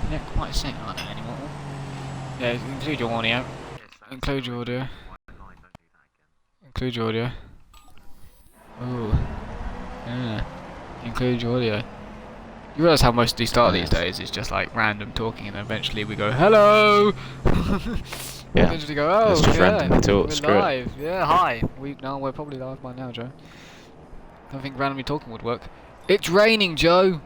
They're not quite saying like that anymore. Yeah, include your audio. Include your audio. Include your audio. Oh. Yeah. Include your audio. You realise how most of these start these days is just like random talking, and then eventually we go hello. Yeah. Eventually go oh Let's just randomly talk. we're live. Yeah, hi. We're probably live by now, Joe. I don't think randomly talking would work. It's raining, Joe.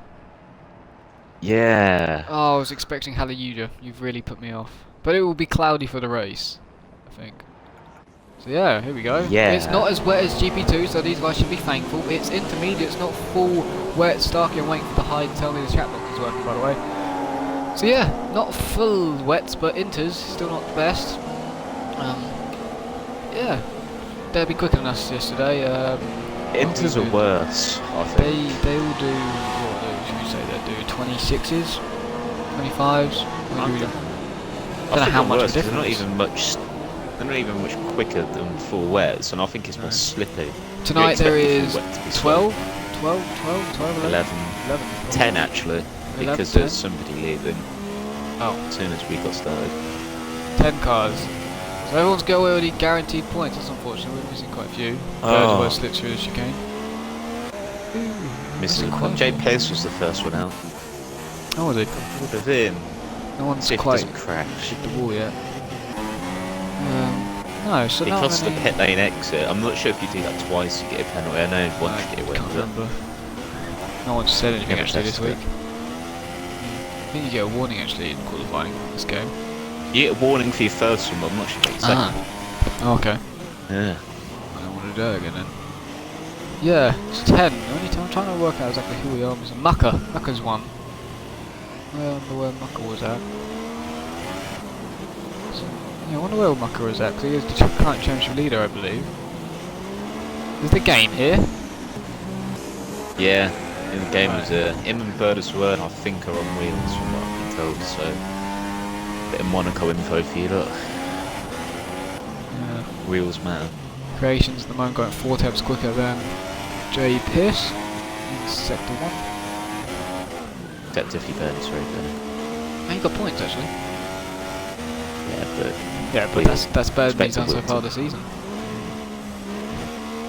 Yeah. Oh, I was expecting hallelujah. You've really put me off. But it will be cloudy for the race, I think. So yeah, here we go. Yeah. It's not as wet as GP2, so these guys should be thankful. It's intermediate, it's not full wet. Starkey, I'm waiting for the hide to tell me the chat box is working, by the way. So yeah, not full wets, but inters, still not the best. Yeah, they'll be quicker than us yesterday. Inters are worse, I think. They will do, what should we say, they'll do 26s, 25s. I don't know how much of a difference. They're not even much quicker than full wets, and I think it's more slippy. Tonight there is 12, 11, 10 actually, because there's somebody leaving. Oh. As soon as we got started. 10 cars. So everyone's got already guaranteed points. That's unfortunate. We're missing quite a few. Bird slipped through the chicane. Missing quite. Jay Pace was the first one out. Oh, was it? Would have been. No one's See if quite it doesn't crash. hit the wall yet. No, so it not costs many... the pit lane exit. I'm not sure if you do that twice, you get a penalty. I know once you get away can't with it. remember. No one's said anything actually this week. I think you get a warning actually in qualifying this game. You get a warning for your first one, but I'm not sure about your second. Oh, okay. Yeah. I don't want to do it again then. Yeah, it's 10. The only time I'm trying to work out exactly who we are. Is Mucker's one. I wonder where Mucker was at. So, yeah, I wonder where Mucker is at, because he is the current championship leader, I believe. Is the game here? Yeah, in the game was him and Bird as well, and I think are on wheels from what I've been told, so bit of Monaco info for you, look. Yeah. Wheels matter. Creations at the moment going 4 taps quicker than Jay Pierce in sector 1. Except if you Bird is very good. And he got points actually. Yeah, but that's better than he's done so far this season.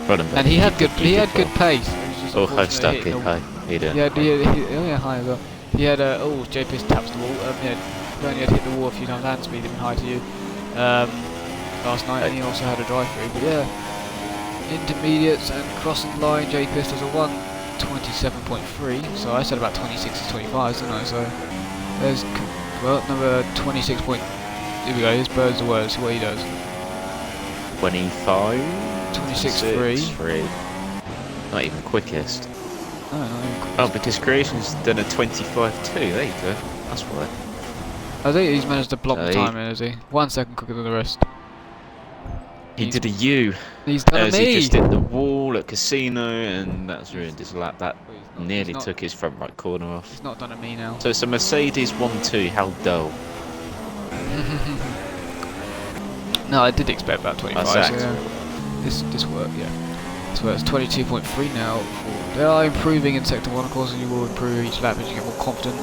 And he had good pace. Oh, hi Starkey, hi. How you doing? Yeah, hi as well. He had Jay Pierce taps the wall. He only had hit the wall a few times and speed him high to you last night, and he also had a drive through. But yeah, intermediates and crossing the line, Jay Pierce does a 1:27.3. So I said about 26 to 25s, didn't I? So there's number 26. Here we go. Here's Bird's the word. See what he does. 25. 26.3. Not even quickest. No, not even quickest. Oh, because Creation's done a 25.2. There you go. That's why. I think he's managed to block the time in, has he? 1 second quicker than the rest. He did a U. He's done a me. He just hit the wall at Casino, and that's ruined his lap. That nearly took his front right corner off. He's not done a me now. So it's a Mercedes 1-2. How dull. No, I did expect about 25. So yeah. This worked, yeah. So it's 22.3 now. They are improving in sector 1, of course, and you will improve each lap as you get more confident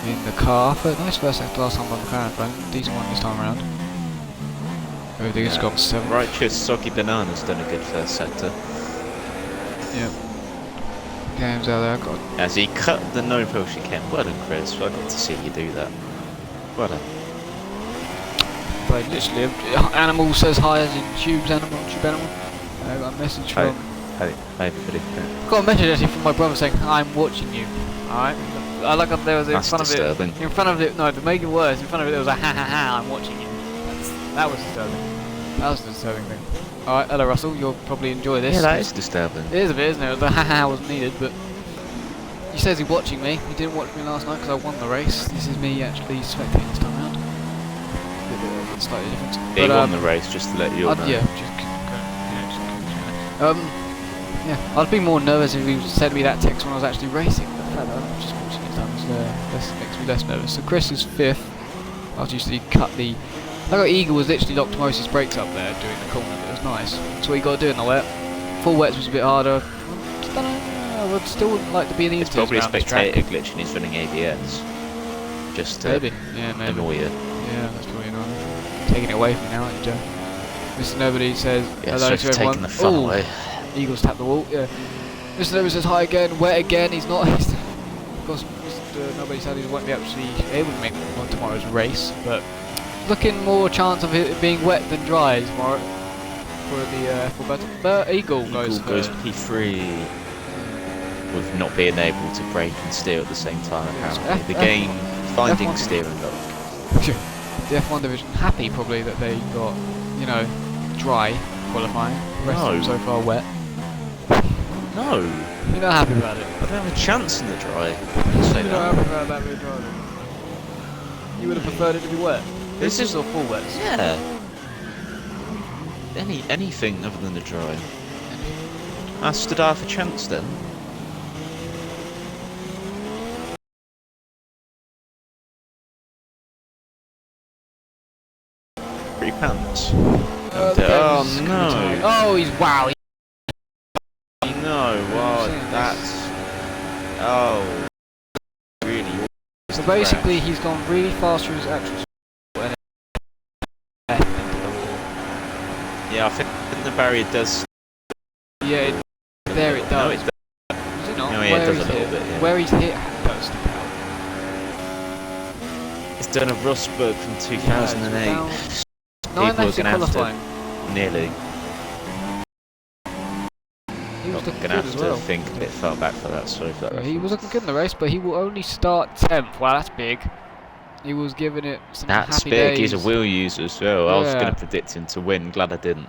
in the car. But nice first sector last time by McLaren, but decent one this time around. Everything has gone 7. Righteous Soggy Banana's done a good first sector. Yep. Games out there, God. As he cut the no-pro chicane. Well done, Chris. I got to see you do that. Well done. Like literally, animal says hi as in tube animal. I got a message from. Hi everybody. Got a message actually from my brother saying I'm watching you. Alright. I like up there was in front disturbing. of it. In front of it, no, to make it worse, in front of it there was a ha ha ha. I'm watching you. That was disturbing. That was the disturbing thing. Alright, hello Russell. You'll probably enjoy this. Yeah, that is disturbing. It is a bit, isn't it? The ha ha wasn't needed, but he says he's watching me. He didn't watch me last night because I won the race. This is me actually spectating this time round. Slightly different. He won the race, just to let you all know. Yeah, yeah, I'd be more nervous if he sent me that text when I was actually racing, but the fact that I'm just watching it time makes me less nervous. So Chris is 5th. After usually cut the... I got Eagle was literally locked most of his brakes up there during the corner, but it was nice. That's what you got to do in the wet. Full wets was a bit harder. I would still like to be in the It's probably a spectator glitch and he's running ABS. just to Maybe. Yeah, maybe. annoy you. Yeah, that's probably annoying. Taking it away from now, aren't you, Joe? Mr. Nobody says Yeah, hello sorry to for everyone. taking the fun Ooh, away. Eagles tap the wall. Yeah. Mr. Nobody says hi again. Wet again. He's not. Of course, Mr. Nobody said he won't be actually able to make on tomorrow's race, but looking more chance of it being wet than dry tomorrow for the for battle. But Eagle goes P3 with not being able to brake and steer at the same time. Apparently, the game finding F1 steering lock. The F1 division happy probably that they got, you know, dry qualifying. The rest of them so far wet. No, You're not happy about it. I don't have a chance in the dry. You're not happy about that being dry. You would have preferred it to be wet. This is all full wet. Yeah. Anything other than the dry. I stood half a chance then. Pretty pants. Oh no! Oh, he's wow. No, wow, that's really. So basically, he's gone really fast through his actual. Yeah, I think the barrier does. Yeah, there it does. No, it does. Does it not? No, yeah, it does a little bit. Yeah. Where he's hit does stick out. It's done a Rosberg from 2008. Nine People are laps in going to qualifying. nearly. He was I'm looking going to good have as to well. think a bit far back for that. Sorry for that. Yeah, he was looking good in the race, but he will only start 10th. Wow, that's big. He was giving it some That's happy big. days. He's a wheel user as well. I was Yeah. going to predict him to win. Glad I didn't.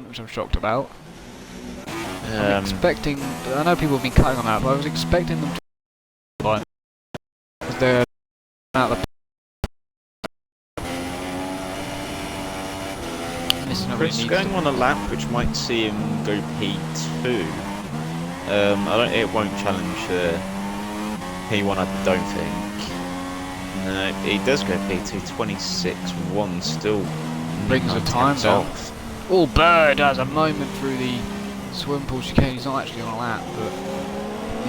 Which I'm shocked about. I'm Um, expecting. I know people have been cutting on that, but I was expecting them to. Because they're out of Chris going on a lap which might see him go P2. I don't. It won't challenge P1. I don't think. No, he does go P2. 26.1 still brings the time down. Oh, Bird has a moment through the swimming pool chicane. He's not actually on a lap, but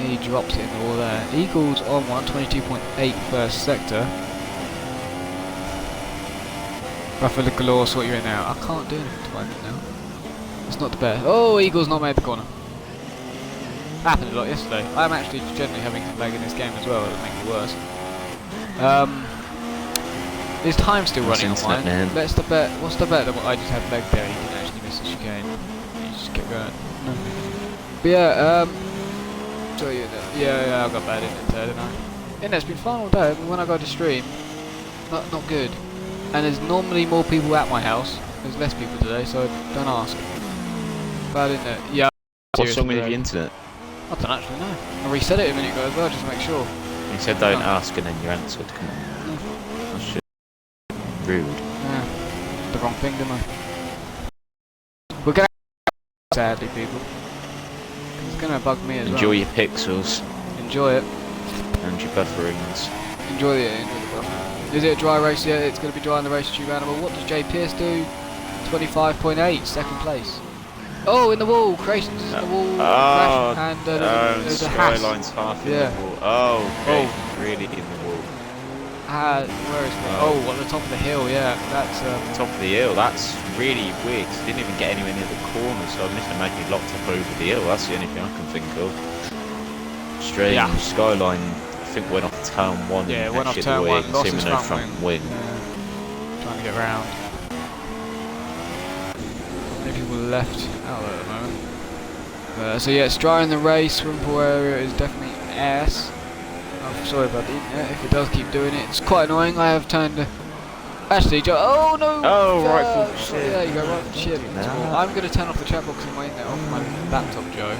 he drops it in the wall there. Eagles on 122.8 first sector. Rafael Galore, sort you in now. I can't do anything to it now. It's not the best. Oh, Eagles not made the corner. Happened a lot yesterday. I'm actually generally having some lag in this game as well. It'll make it worse. Is time still running on mine? Man. Let's the bet. What's the bet that I just had leg there? He didn't actually miss the chicane. He just kept going. No. But yeah, so yeah, I got bad internet there, didn't I? Internet's been fine all day. When I go to stream, not good. And there's normally more people at my house. There's less people today, so don't ask. Bad internet. Yeah. What's wrong with your internet? I don't actually know. I reset it a minute ago as well, just to make sure. You said don't ask, and then you answered. Come on. No. That's shit. Rude. Yeah. The wrong thing, didn't I? We're gonna sadly, people. It's gonna bug me as well. Enjoy your pixels Enjoy it. and your bufferings. Enjoy the buffer. Is it a dry race? Yeah, it's going to be dry in the race tube animal. What does J. Pierce do? 25.8, second place. Oh, in the wall. Creations is in the wall. Oh, and there's a hat. Skyline's half in Yeah. the wall. Oh, okay. Really in the wall. Where is it? Oh, at the top of the hill, yeah. That's Top of the hill. That's really weird. 'Cause he didn't even get anywhere near the corner, so I'm just imagining locked up over the hill. That's the only thing I can think of. Strange. Yeah. Skyline, I think went off turn 1. yeah, and went off actually turn the one, wing, lost seen his with no front wing. Trying to get round. Many people left out at the moment. So yeah, it's dry in the race. Swimming pool area is definitely ass. I'm sorry about the internet if it does keep doing it. It's quite annoying. I have turned. Actually, Joe. Oh no! Oh, right for shit. Yeah, you go right for shit. Nah. I'm going to turn off the chat box in my internet off my laptop, Joe,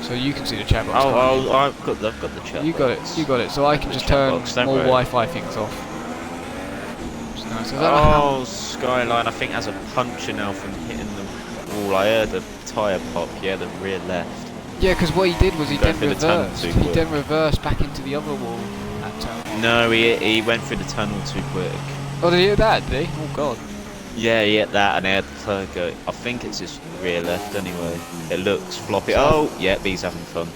so you can see the chat box. Oh, I've got the chat You got it. box. You got it. So I can just turn box, don't more worry. Wi-Fi things off. Which is nice. I don't know Oh, Skyline, I think has a puncture now from hitting the wall. I heard the tyre pop, yeah, the rear left. Yeah, because what he did was he Go then through the tunnel reversed. too He quick. then reversed back into the other wall at turn one. No, he went through the tunnel too quick. Oh, did he do that, did he? Oh god. Yeah, that, and Ed go. I think it's his rear left anyway. It looks floppy. Oh, yeah, he's having fun.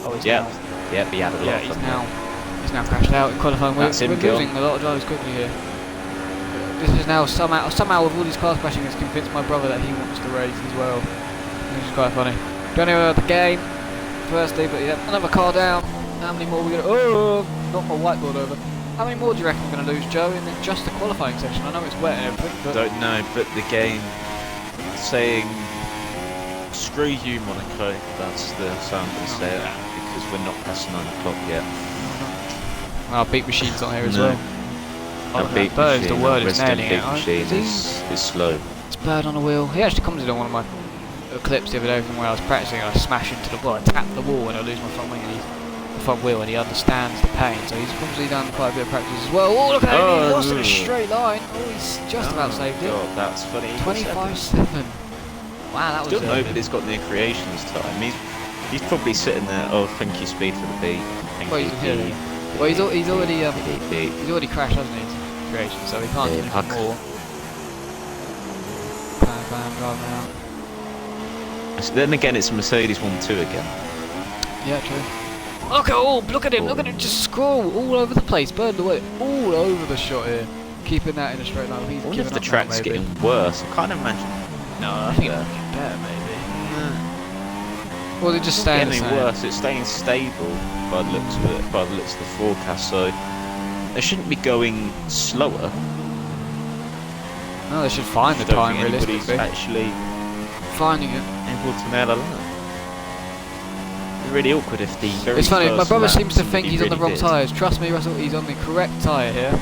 Oh, he's Yep, now. yep, he had a lot of fun. He's now crashed out in qualifying. We're That's him losing a lot of drivers quickly here. This is now somehow with all these cars crashing, has convinced my brother that he wants to race as well. Which is quite funny. Don't know the game, firstly, but yeah, another car down. How many more are we gonna? Oh, knock my whiteboard over. How many more do you reckon we're gonna lose, Joe, in just the qualifying section? I know it's wet and everything, but Don't know, but the game saying screw you, Monaco. That's the sound I'm gonna say it, because we're not past 9 o'clock yet. our beat machine's on here as No. well. Our beat Bird is the machine, word, our it's resident nailing beat it. machine is slow. It's bird on a wheel. He actually commented on one of my clips the other day from where I was practicing. I smash into the wall, I tap the wall, and I lose my front wing. The front wheel, and he understands the pain, so he's probably done quite a bit of practice as well. Oh, look at him, he lost in a straight line. Oh, he's just about saved it. God, that's funny. 25-7. Wow, that was still nobody's got near creations time. He's probably sitting there. Oh, thank you, speed for the beat. Thank Well, you, he's, beat. well, he's already Beat. he's already crashed, hasn't he? Into creation, so he can't do anything more. Bam, driving around. So then again, it's a Mercedes 1-2 again. Yeah, true. Look at him, just scroll all over the place, burned away, all over the shot here. Keeping that in a straight line. He's I wonder giving if the up now, track's maybe. getting worse. I can't imagine. No, I think it'll get better, maybe. Well, they're just staying the Getting same. worse. It's staying stable by the looks of it, by the looks of the forecast. So they shouldn't be going slower. No, they should find the I don't time think anybody's realistically. actually Finding it. able to nail a line. It's really awkward if the very It's funny, my first brother lap seems to think somebody he's on the really wrong did. tyres. Trust me, Russell, he's on the correct tyre here.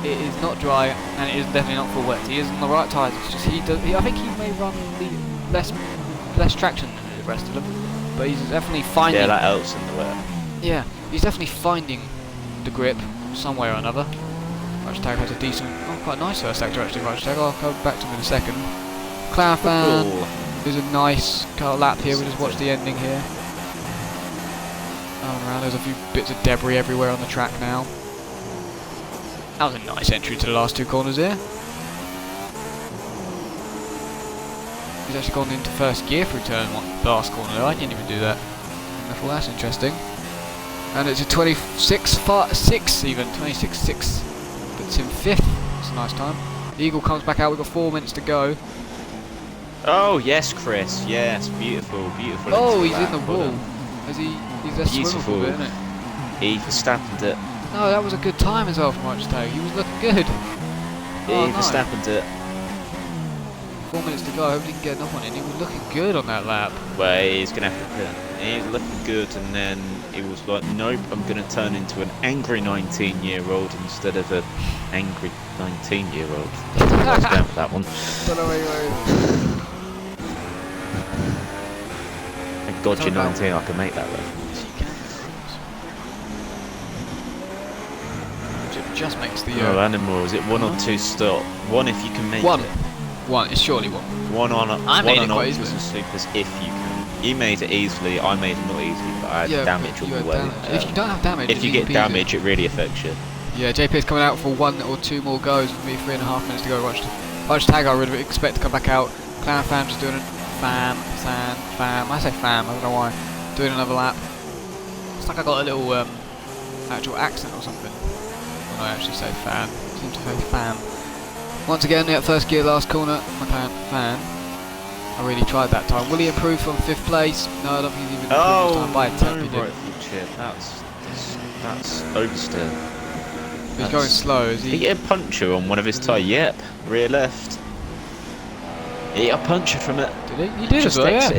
It is not dry, and it is definitely not full wet. He is on the right tyres. It's just I think he may run the less traction than the rest of them, but he's definitely finding. Yeah, that helps in the wet. Yeah, he's definitely finding the grip some way or another. Tag has a decent, quite nice first sector actually. Tag, I'll come back to him in a second. Clarafan is a nice lap here. We'll just watch the ending here. Around, there's a few bits of debris everywhere on the track now. That was a nice entry to the last two corners here. He's actually gone into first gear through turn one, last corner there. I didn't even do that. I thought that's interesting. And it's a 26.6 even, 26.6. Puts him 5th. It's a nice time. The Eagle comes back out, we've got 4 minutes to go. Oh yes, Chris. Yes, beautiful, beautiful. Oh, into he's that. in the wall. He's there swimming for a bit, isn't it? He Verstappened it. No, that was a good time as well from Tag. He was looking good. He Verstappened it. 4 minutes to go, I hope he can get enough on it. He was looking good on that lap. Well, he's gonna have to. He was looking good, and then he was like, "Nope, I'm gonna turn into an angry 19-year-old instead of an angry 19-year-old." I don't know where I was going with that one. Don't know where you're going. Thank God you're 19. I can make that reference. Just makes the Oh, animal. Is it 1 or 2 stop? 1 if you can make one. it. One. It's surely one. 1 on I made it quite Ultras easily. and Supers if you can. You made it easily. I made it not easily, but I had damage all you the had way. damage. If you don't have damage, if you get damage, it really affects you. Yeah, JP's coming out for 1 or 2 more goes with me. 3.5 minutes to go. Watch Tag. I would expect to come back out. Clarafan just doing a fam. I say fam. I don't know why. Doing another lap. It's like I got a little actual accent or something. When I actually say fan. I seem to say fam. Once again, at first gear, last corner. McLaren fan. I really tried that time. Will he improve from 5th place? No, I don't think he's even improved this time by a tenth. He did. Right chip. That's oversteer. He's going slow. Is Did he he? get a puncture on one of his tyres? Yep, rear left. He got a puncture from it. Did he? He did as well, yeah.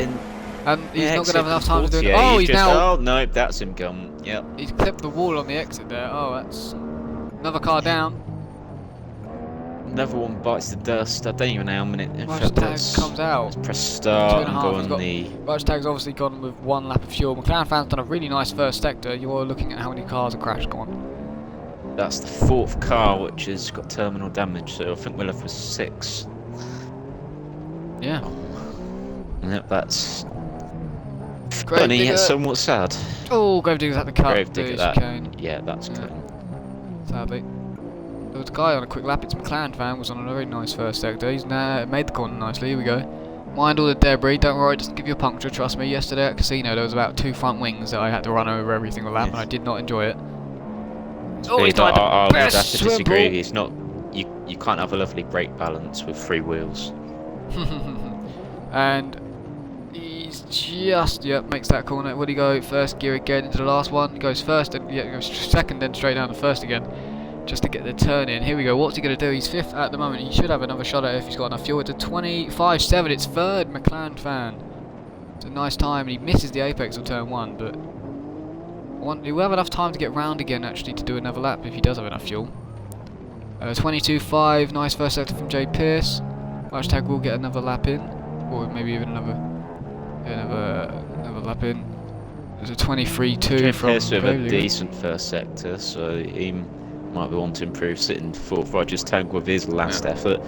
And he's not going to have enough time to do it. Yeah, Oh, he's now. Oh no, that's him gone. Yep. He's clipped the wall on the exit there. Oh, that's another car down. Another one bites the dust. I don't even know how many. In fact, Tag comes out. let's press start and go on the. Tag's obviously gone with 1 lap of fuel. McLaren fan's done a really nice first sector. You're looking at how many cars have crashed gone. That's the 4th car which has got terminal damage, so I think we'll have 6. Yeah. Yep, that's Grave funny digger. yet somewhat sad. Oh, Grave Digger's at the cut. Grave digger, The that. chicane, Yeah, that's Yeah. good. sadly. there was a guy on a quick lap. It's McLaren fan, was on a very nice first sector. He's now made the corner nicely. Here we go. Mind all the debris. Don't worry, it doesn't give you a puncture. Trust me. Yesterday at Casino, there was about 2 front wings that I had to run over every single lap, and I did not enjoy it. Oh, he's died. I would have to swim disagree. pool. It's not. You can't have a lovely brake balance with 3 wheels. And he's just makes that corner. Would he go first gear again into the last one? He goes first and goes second, then straight down to first again, just to get the turn in. Here we go. What's he going to do? He's 5th at the moment. He should have another shot at it if he's got enough fuel. It's a 25.7. It's 3rd, McLaren fan. It's a nice time, and he misses the apex of turn 1, but he will have enough time to get round again actually to do another lap if he does have enough fuel. 22.5. Nice first sector from Jay Pierce. Hashtag will get another lap in, or maybe even another lap in. There's a 23.2 from Pierce with a decent first sector, so he might be wanting to improve, sitting 4th. Roger's tank with his last effort.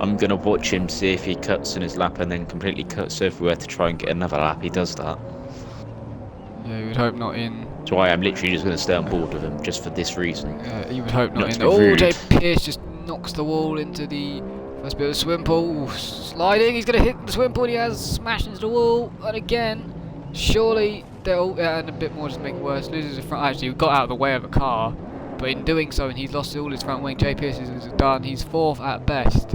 I'm going to watch him, see if he cuts in his lap and then completely cuts everywhere to try and get another lap. He does that. Yeah, you would hope not in. So I am literally just going to stay on board with him, just for this reason. You would hope not in. Oh, Jay Pierce just knocks the wall into the first bit of the swim pool. Ooh, sliding, he's going to hit the swim pool, he has smashed into the wall. And again, surely they'll, and a bit more just make it worse. Loses the front, actually, he got out of the way of a car. But in doing so, and he's lost all his front wing. Jay Pierce is done, he's 4th at best.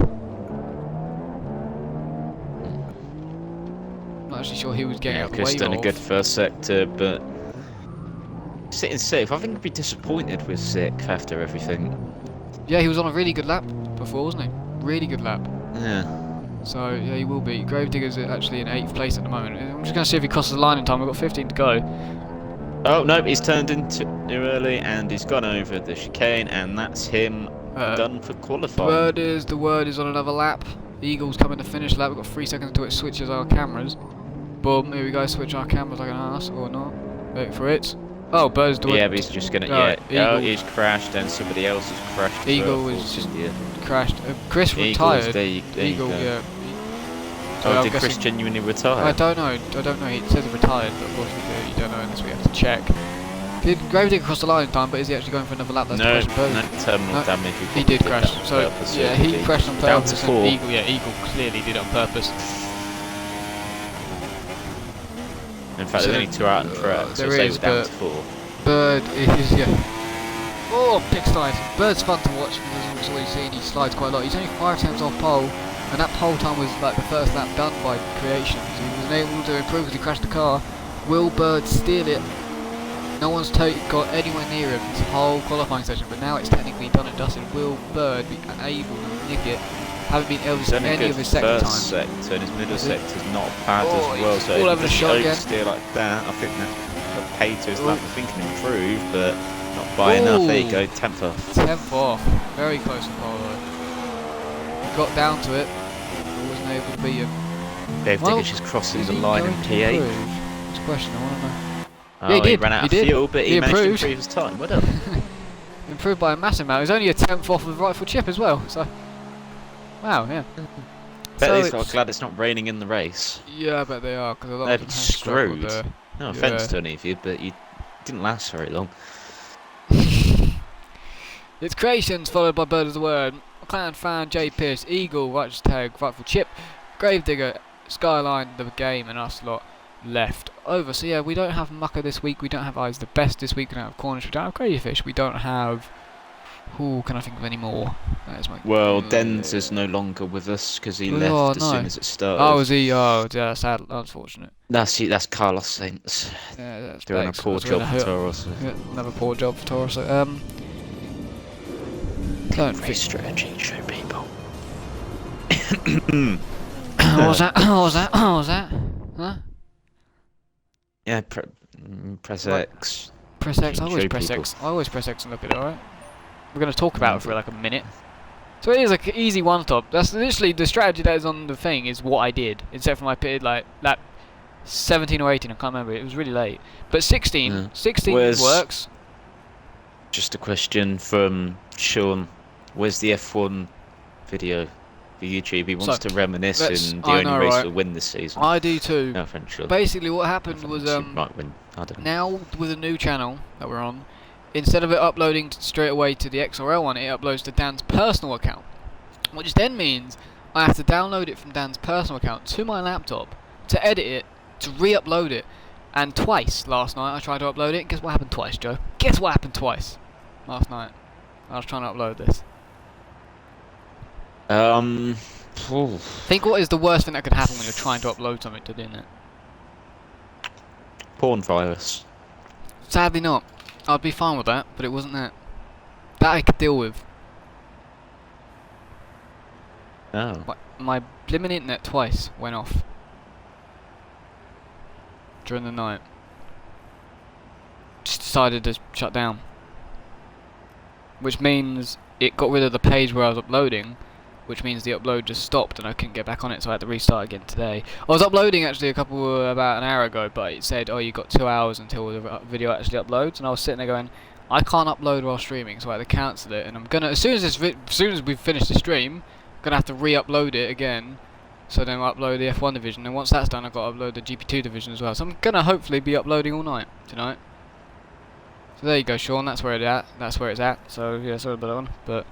Not actually sure he was getting out of the way. Chris done a good first sector, but sitting 6th, I think he'd be disappointed with 6th after everything. Yeah, he was on a really good lap before, wasn't he? Really good lap. Yeah. So, yeah, he will be. Gravedigger's actually in 8th place at the moment. I'm just going to see if he crosses the line in time. We've got 15 to go. Oh, no, he's turned into too early and he's gone over the chicane, and that's him done for qualifying. The word is on another lap. Eagle's coming to finish lap. We've got 3 seconds until it switches our cameras. Boom, here we go. Switch our cameras like an ass, or not. Wait for it. Oh, Bird's doing. Yeah, but he's just gonna. Oh, he's crashed, and somebody else has crashed. Eagle is just crashed. Chris retired. There you Eagle, go. yeah. Oh, did Chris genuinely retire? I don't know. It says he retired, but of course you don't know unless we have to check. Did Gravedigger cross the line in time? But is he actually going for another lap? That's the question. No terminal damage. He did crash. So yeah, he crashed on purpose. And Eagle clearly did it on purpose. In fact, there's only 2 out in front, so say we're down to 4. Bird is, oh, pick slides. Bird's fun to watch because as we've seen, he slides quite a lot. He's only 5 times off pole, and that pole time was like the first lap done by Creations. He was able to improve because he crashed the car. Will Bird steal it? No one's got anywhere near him this whole qualifying session, but now it's technically done and dusted. Will Bird be able to nick it? Haven't been able to see any of his sector time. Sector, and his middle sector's not bad as well, so all if over the he shot again. oversteer like that, I think that paid to his lap. I think can improve, but not by enough. There you go, 10th off. 10th off. Very close to pole though. He got down to it, but wasn't able to beat him. Gravedigger's just crossing the line in P8. It's a question, I want to know. Oh, yeah, he ran out of fuel, but he managed to improve his time. Well done. Improved by a massive amount. He was only a 10th off of the right foot chip as well, so... Wow, yeah. Bet these guys are glad it's not raining in the race. Yeah, I bet they are, because a lot They'd of them be have screwed. struggled, No offence to any of you, but you didn't last very long. It's Creations, followed by Bird of the Word. McLaren fan, Jay Pierce, Eagle, Righteous Tag, Rightful Chip, Gravedigger, Skyline, the game, and us lot left over. So yeah, we don't have Mucker this week, we don't have Eyes the Best this week, we don't have Cornish, we don't have Crazyfish, we don't have... Who can I think of any more? Well, Dens is no longer with us because he left as soon as it started. Oh, is he? Oh, yeah, sad, unfortunate. That's Carlos Sainz. Yeah, that's doing a poor job for Taurus. Yeah, another poor job for Taurus. Don't race strategy, show people. What was that? What was that? What was that? Huh? Yeah, press X. Press X. I always press X. I always press X and look at it. All right. We're going to talk about it for like a minute. So it is like an easy one-stop. That's literally the strategy that is on the thing is what I did. Except for my pitted like lap 17 or 18, I can't remember. It was really late. But 16 works. Just a question from Sean. Where's the F1 video for YouTube? He wants to reminisce in the only race to win this season. I do too. No offense, Sean. Basically what happened was might win. I don't know. now with a new channel that we're on, instead of it uploading straight away to the XRL one, it uploads to Dan's personal account, which then means I have to download it from Dan's personal account to my laptop to edit it, to re-upload it. And twice last night I tried to upload it. Guess what happened twice, Joe? Guess what happened twice last night? I was trying to upload this. Think what is the worst thing that could happen when you're trying to upload something to the internet? Porn virus. Sadly not. I'd be fine with that, but it wasn't that. That I could deal with. Oh. My blimmin' internet twice went off during the night. Just decided to shut down. Which means it got rid of the page where I was uploading, which means the upload just stopped and I couldn't get back on it, so I had to restart again today. I was uploading actually about an hour ago, but it said, oh, you got 2 hours until the video actually uploads, and I was sitting there going, I can't upload while streaming, so I had to cancel it, and I'm gonna, as soon as we finish the stream, I'm gonna have to re-upload it again, so then I'll upload the F1 division, and once that's done I've got to upload the GP2 division as well, so I'm gonna hopefully be uploading all night tonight. So there you go, Sean, that's where it's at, so yeah, sorry about that one, but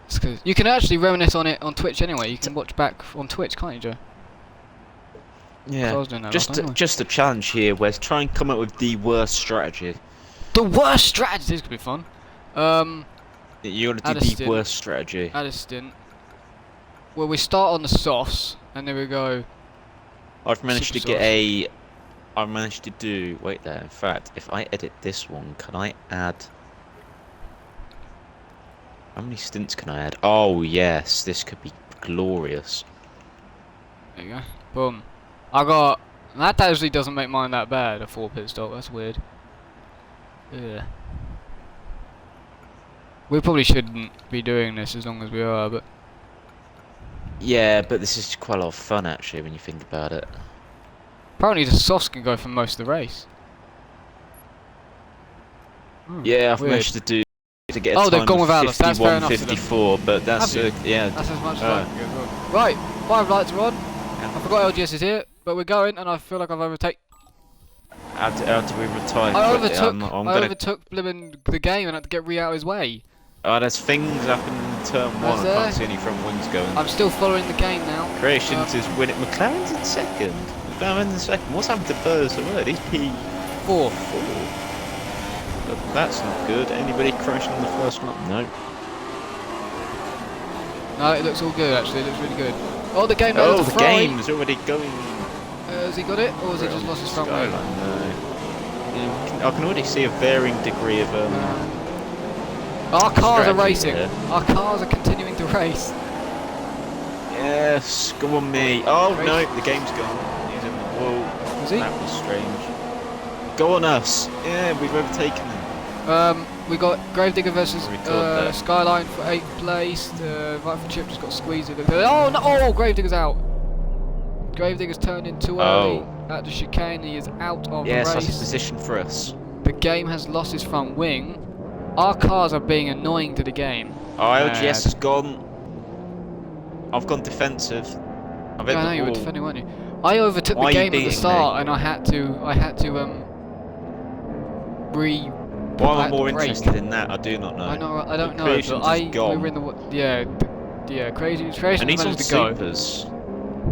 it's 'cause you can actually reminisce on it on Twitch anyway, you can watch back on Twitch, can't you, Joe? Yeah, I was doing that just a challenge here, where try and come up with the worst strategy. The worst strategy! This could be fun. You want to do the worst strategy. Add a stint. Well, we start on the softs, and then we go... I've managed to get a... I've managed to do... Wait there, in fact, if I edit this one, can I add... How many stints can I add? Oh, yes, this could be glorious. There you go. Boom. I got... That actually doesn't make mine that bad, a 4 pit stop, that's weird. Yeah. We probably shouldn't be doing this as long as we are, but... Yeah, but this is quite a lot of fun, actually, when you think about it. Apparently the softs can go for most of the race. Yeah, I've weird. managed to do... To get a they've time gone of without us, that's fair enough. 51.54, but that's... yeah. That's as much as I can get as well. Right, 5 lights are on. I forgot LGS is here, but we're going, and I feel like I've overtaken... How do we retire? I overtook blimmin' the game and had to get out of his way. Oh, there's things happening in turn 1. I can't see any front wings going. I'm still following the game now. Creations is winning. McLaren's in second. McLaren's in second. What's happened to first? He's P4. But that's not good. Anybody crashing on the first lap? No. No, it looks all good actually. It looks really good. Oh, the game. Oh, the game is already going. Has he got it, or has he just lost his front wing? No. I can already see a varying degree of our cars are racing. There. Our cars are continuing to race. Yes, go on me. Oh no, the game's gone. He's in the wall. Is he? That was strange. Go on us. Yeah, we've overtaken them. We got Gravedigger versus Skyline for 8th place. Right for Chip just got squeezed. Oh no! Oh, Gravedigger's out. Gravedigger's turned in too early at the chicane. He is out of the race. Yes, that's a position for us. The game has lost his front wing. Our cars are being annoying to the game. Oh, LGS has gone. I've gone defensive. I know you were defending, weren't you? I overtook the game at the start, and I had to Why am I more interested in that? I do not know. I don't know. But we were in the Crazy and he's on supers.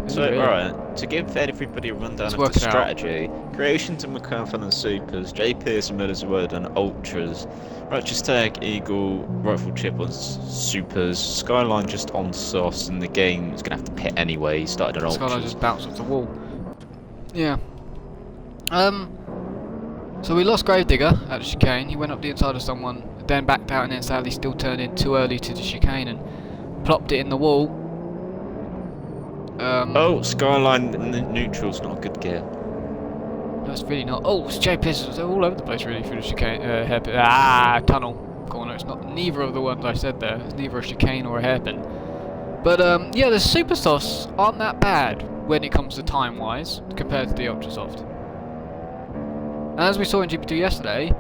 So, alright, to give everybody a rundown of the strategy, Creations and McCarthy and Supers, J. Pierce and Miller's Word and Ultras, Righteous Tag, Eagle, Rightful Chip on Supers, Skyline just on softs, and the game is going to have to pit anyway, he started on Ultras. Skyline just bounced off the wall. Yeah. So we lost Gravedigger at the chicane, he went up the inside of someone, then backed out and then sadly still turned in too early to the chicane and plopped it in the wall. Oh, Skyline neutral's not a good gear. That's really not. Oh, it's J Pistols. They're all over the place really through the chicane. Tunnel corner. It's not neither of the ones I said there. It's neither a chicane or a hairpin. But yeah, the super softs aren't that bad when it comes to time wise compared to the ultra soft. And as we saw in GP2 yesterday,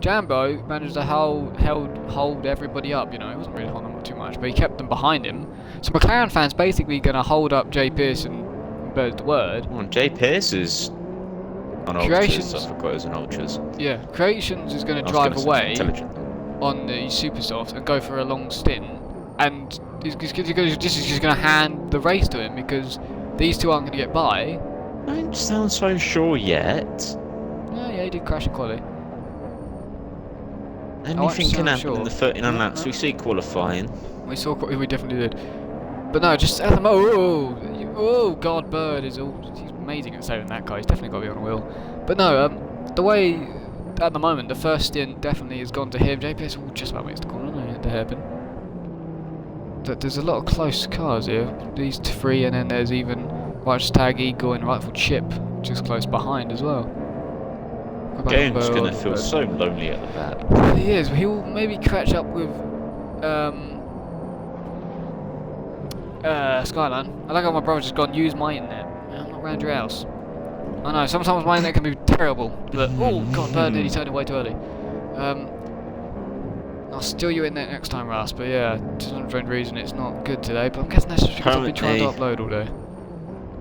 Jambo managed to hold everybody up, you know, he wasn't really holding them up too much, but he kept them behind him. So McLaren fans basically going to hold up J. Pierce and Bird the Word. Well, J. Pierce is On Ultras, I forgot it was an Ultras. Yeah, Creations is going to drive away on the Supersoft and go for a long stint, and this is just going to hand the race to him because these two aren't going to get by. I don't sound so sure yet. Yeah, he did crash in quali. Anything can happen in the 39 laps. We see qualifying. We definitely did. But no, just at the moment. Oh, God, Bird he's amazing at saving that car. He's definitely got to be on a wheel. But no, the way at the moment, the first stint definitely has gone to him. JPS just about makes the corner, the hairpin. There's a lot of close cars here. These three, and then there's even Righteous Tag, Eagle, and Rightful Chip just close behind as well. Game's gonna feel so lonely at the back. He is. He will maybe catch up with Skyline. I like how my brother's just gone, use my internet. I'm not around your house. I know, sometimes my internet can be terrible, but oh god, Bird nearly turned it way too early. I'll steal your internet next time, Russ, but yeah, for some strange reason it's not good today, but I'm guessing that's just because I've been trying to upload all day.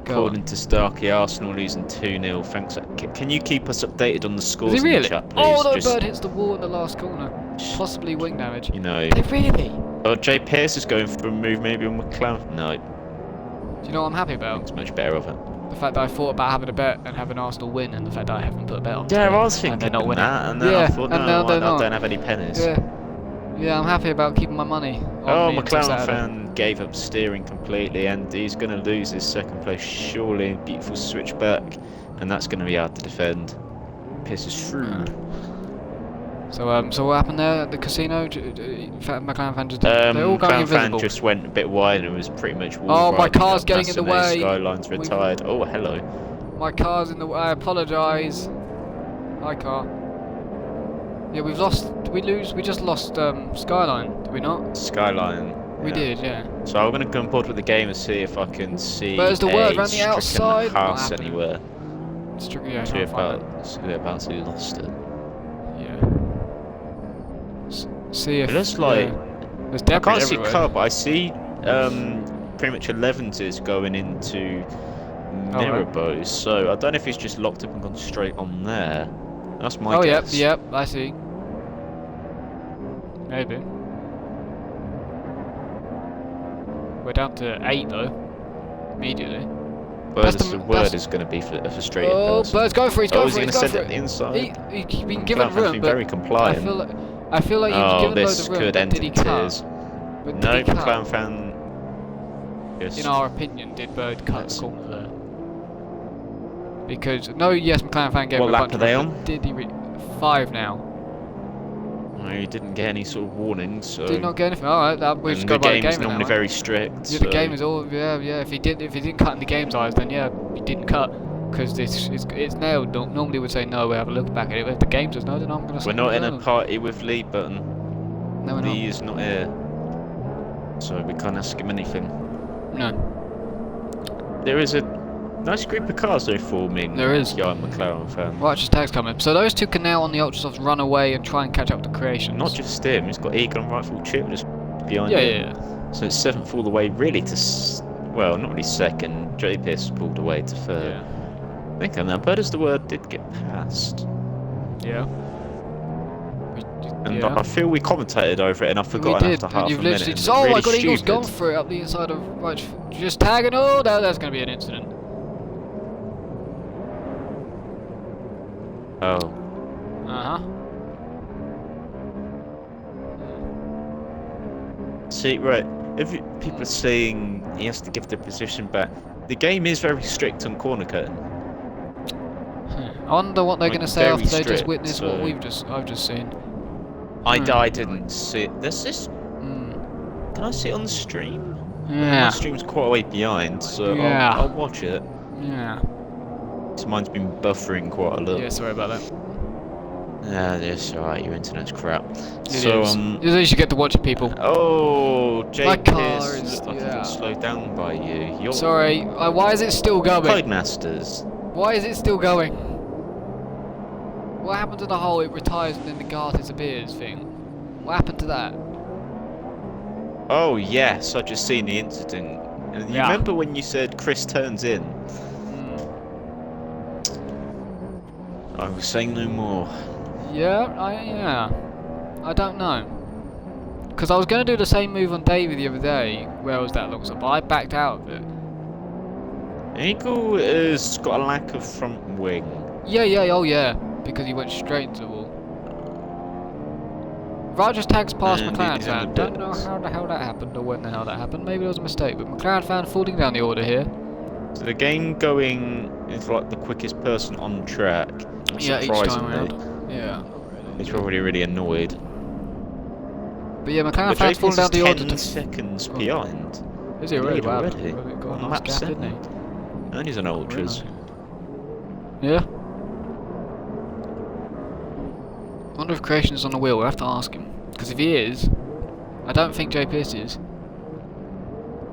According to Starkey, Arsenal losing 2-0. Thanks. Can you keep us updated on the scores in the chat, please? Oh, no, Bird hits the wall in the last corner. Possibly wing damage. You know. Did it really? Oh, Jay Pierce is going for a move maybe on McLaren. No. Do you know what I'm happy about? It's much better of it. The fact that I thought about having a bet and having Arsenal win, and the fact that I haven't put a bet on. Yeah, I was thinking that, and then I thought, no, I don't have any pennies. Yeah, I'm happy about keeping my money. Oh, McLaren fan gave up steering completely, and he's going to lose his second place surely. Beautiful switchback, and that's going to be hard to defend. Pisses through. So what happened there at the casino? McLaren fan just they're all going invisible. Fan just went a bit wide and was pretty much. Oh, my car's getting in the way. Skyline's retired. Oh, hello. My car's in the way. I apologise. Hi, car. Yeah, we just lost Skyline, did we not? Skyline. We did, yeah. So I'm going to come board with the game and see if I can see There's the word around the outside. House anywhere. Yeah, see about who lost it. Yeah. See if... It looks like... there's I can't see everywhere. car, but I see pretty much 11s going into Mirabos. So I don't know if he's just locked up and gone straight on there. That's my guess. Yep, I see. Maybe. We're down to 8 though. Immediately. The word is going to be for a frustrated person. Bird's going for it, he's going for it, he's going to send it inside. He's been given room, but very compliant. I feel like he's given loads this of room, could end in tears. No, McLaren fan... Yes. In our opinion, did Bird cut the corner there? Because, McLaren fan gave him a bunch of room. What lap are they on? Did he 5 now? No, he didn't get any sort of warnings, so... Did not get anything, alright, we just go by the game. The game's normally very strict, yeah, so... the game is all, yeah, if he didn't cut in the game's eyes, then yeah, he didn't cut. Because it's nailed. Normally we'd say no, we'll have a look back at it. If the game says no, then I'm going to say no. We're not in a party with Lee Button. No, we're not. Lee is not here. So we can't ask him anything. No. There is a nice group of cars though forming. There is. Yeah, I'm a McLaren fan. Righteous Tag's coming. So those two can now on the Ultrasoft run away and try and catch up to Creations. Not just him, he's got Eagle and Rightful Chip just behind him. Yeah. So it's 7th all the way really to... Well, not really 2nd. J Pierce pulled away to 3rd. Yeah. I think now, but as the word did get passed. Yeah. And I feel we commentated over it and I forgot after half a minute. Just, oh, my god, Eagle's gone for it up the inside of right. Just tagging. Oh, no, that's going to be an incident. Oh. See, right. If people are saying he has to give the position back, the game is very strict on corner cutting. I wonder what they're going to say after they just witnessed what I've just seen. I didn't see it. There's this. Can I see it on the stream? Yeah. My stream's quite a way behind, so yeah. I'll watch it. Yeah. So mine's been buffering quite a lot. Yeah, sorry about that. Yeah, that's alright, your internet's crap. You should get to watch it, people. Oh, my car is like it got slowed down by you. You're sorry, why is it still going? Codemasters. Why is it still going? What happened to the whole it retires and then the guard disappears thing? What happened to that? Oh yes, I just seen the incident. And you remember when you said Chris turns in? I will say no more. Yeah. I don't know. Because I was going to do the same move on David the other day, where I was that long, but I backed out of it. Eagle has got a lack of front wing. Oh yeah, because he went straight into the wall. Right, just tags past McLaren fan. Don't know how the hell that happened or when the hell that happened. Maybe it was a mistake, but McLaren fan falling down the order here. So the game going is like the quickest person on track. Yeah, each time around. Yeah. He's probably really annoyed. But yeah, McLaren fan's falling down the order. 10 seconds behind. Is he really? Wow. Already? Got a nice gap, didn't he? And he's an ultras. Yeah. I wonder if Creation is on the wheel. We'll have to ask him. Because if he is, I don't think J. Pierce is.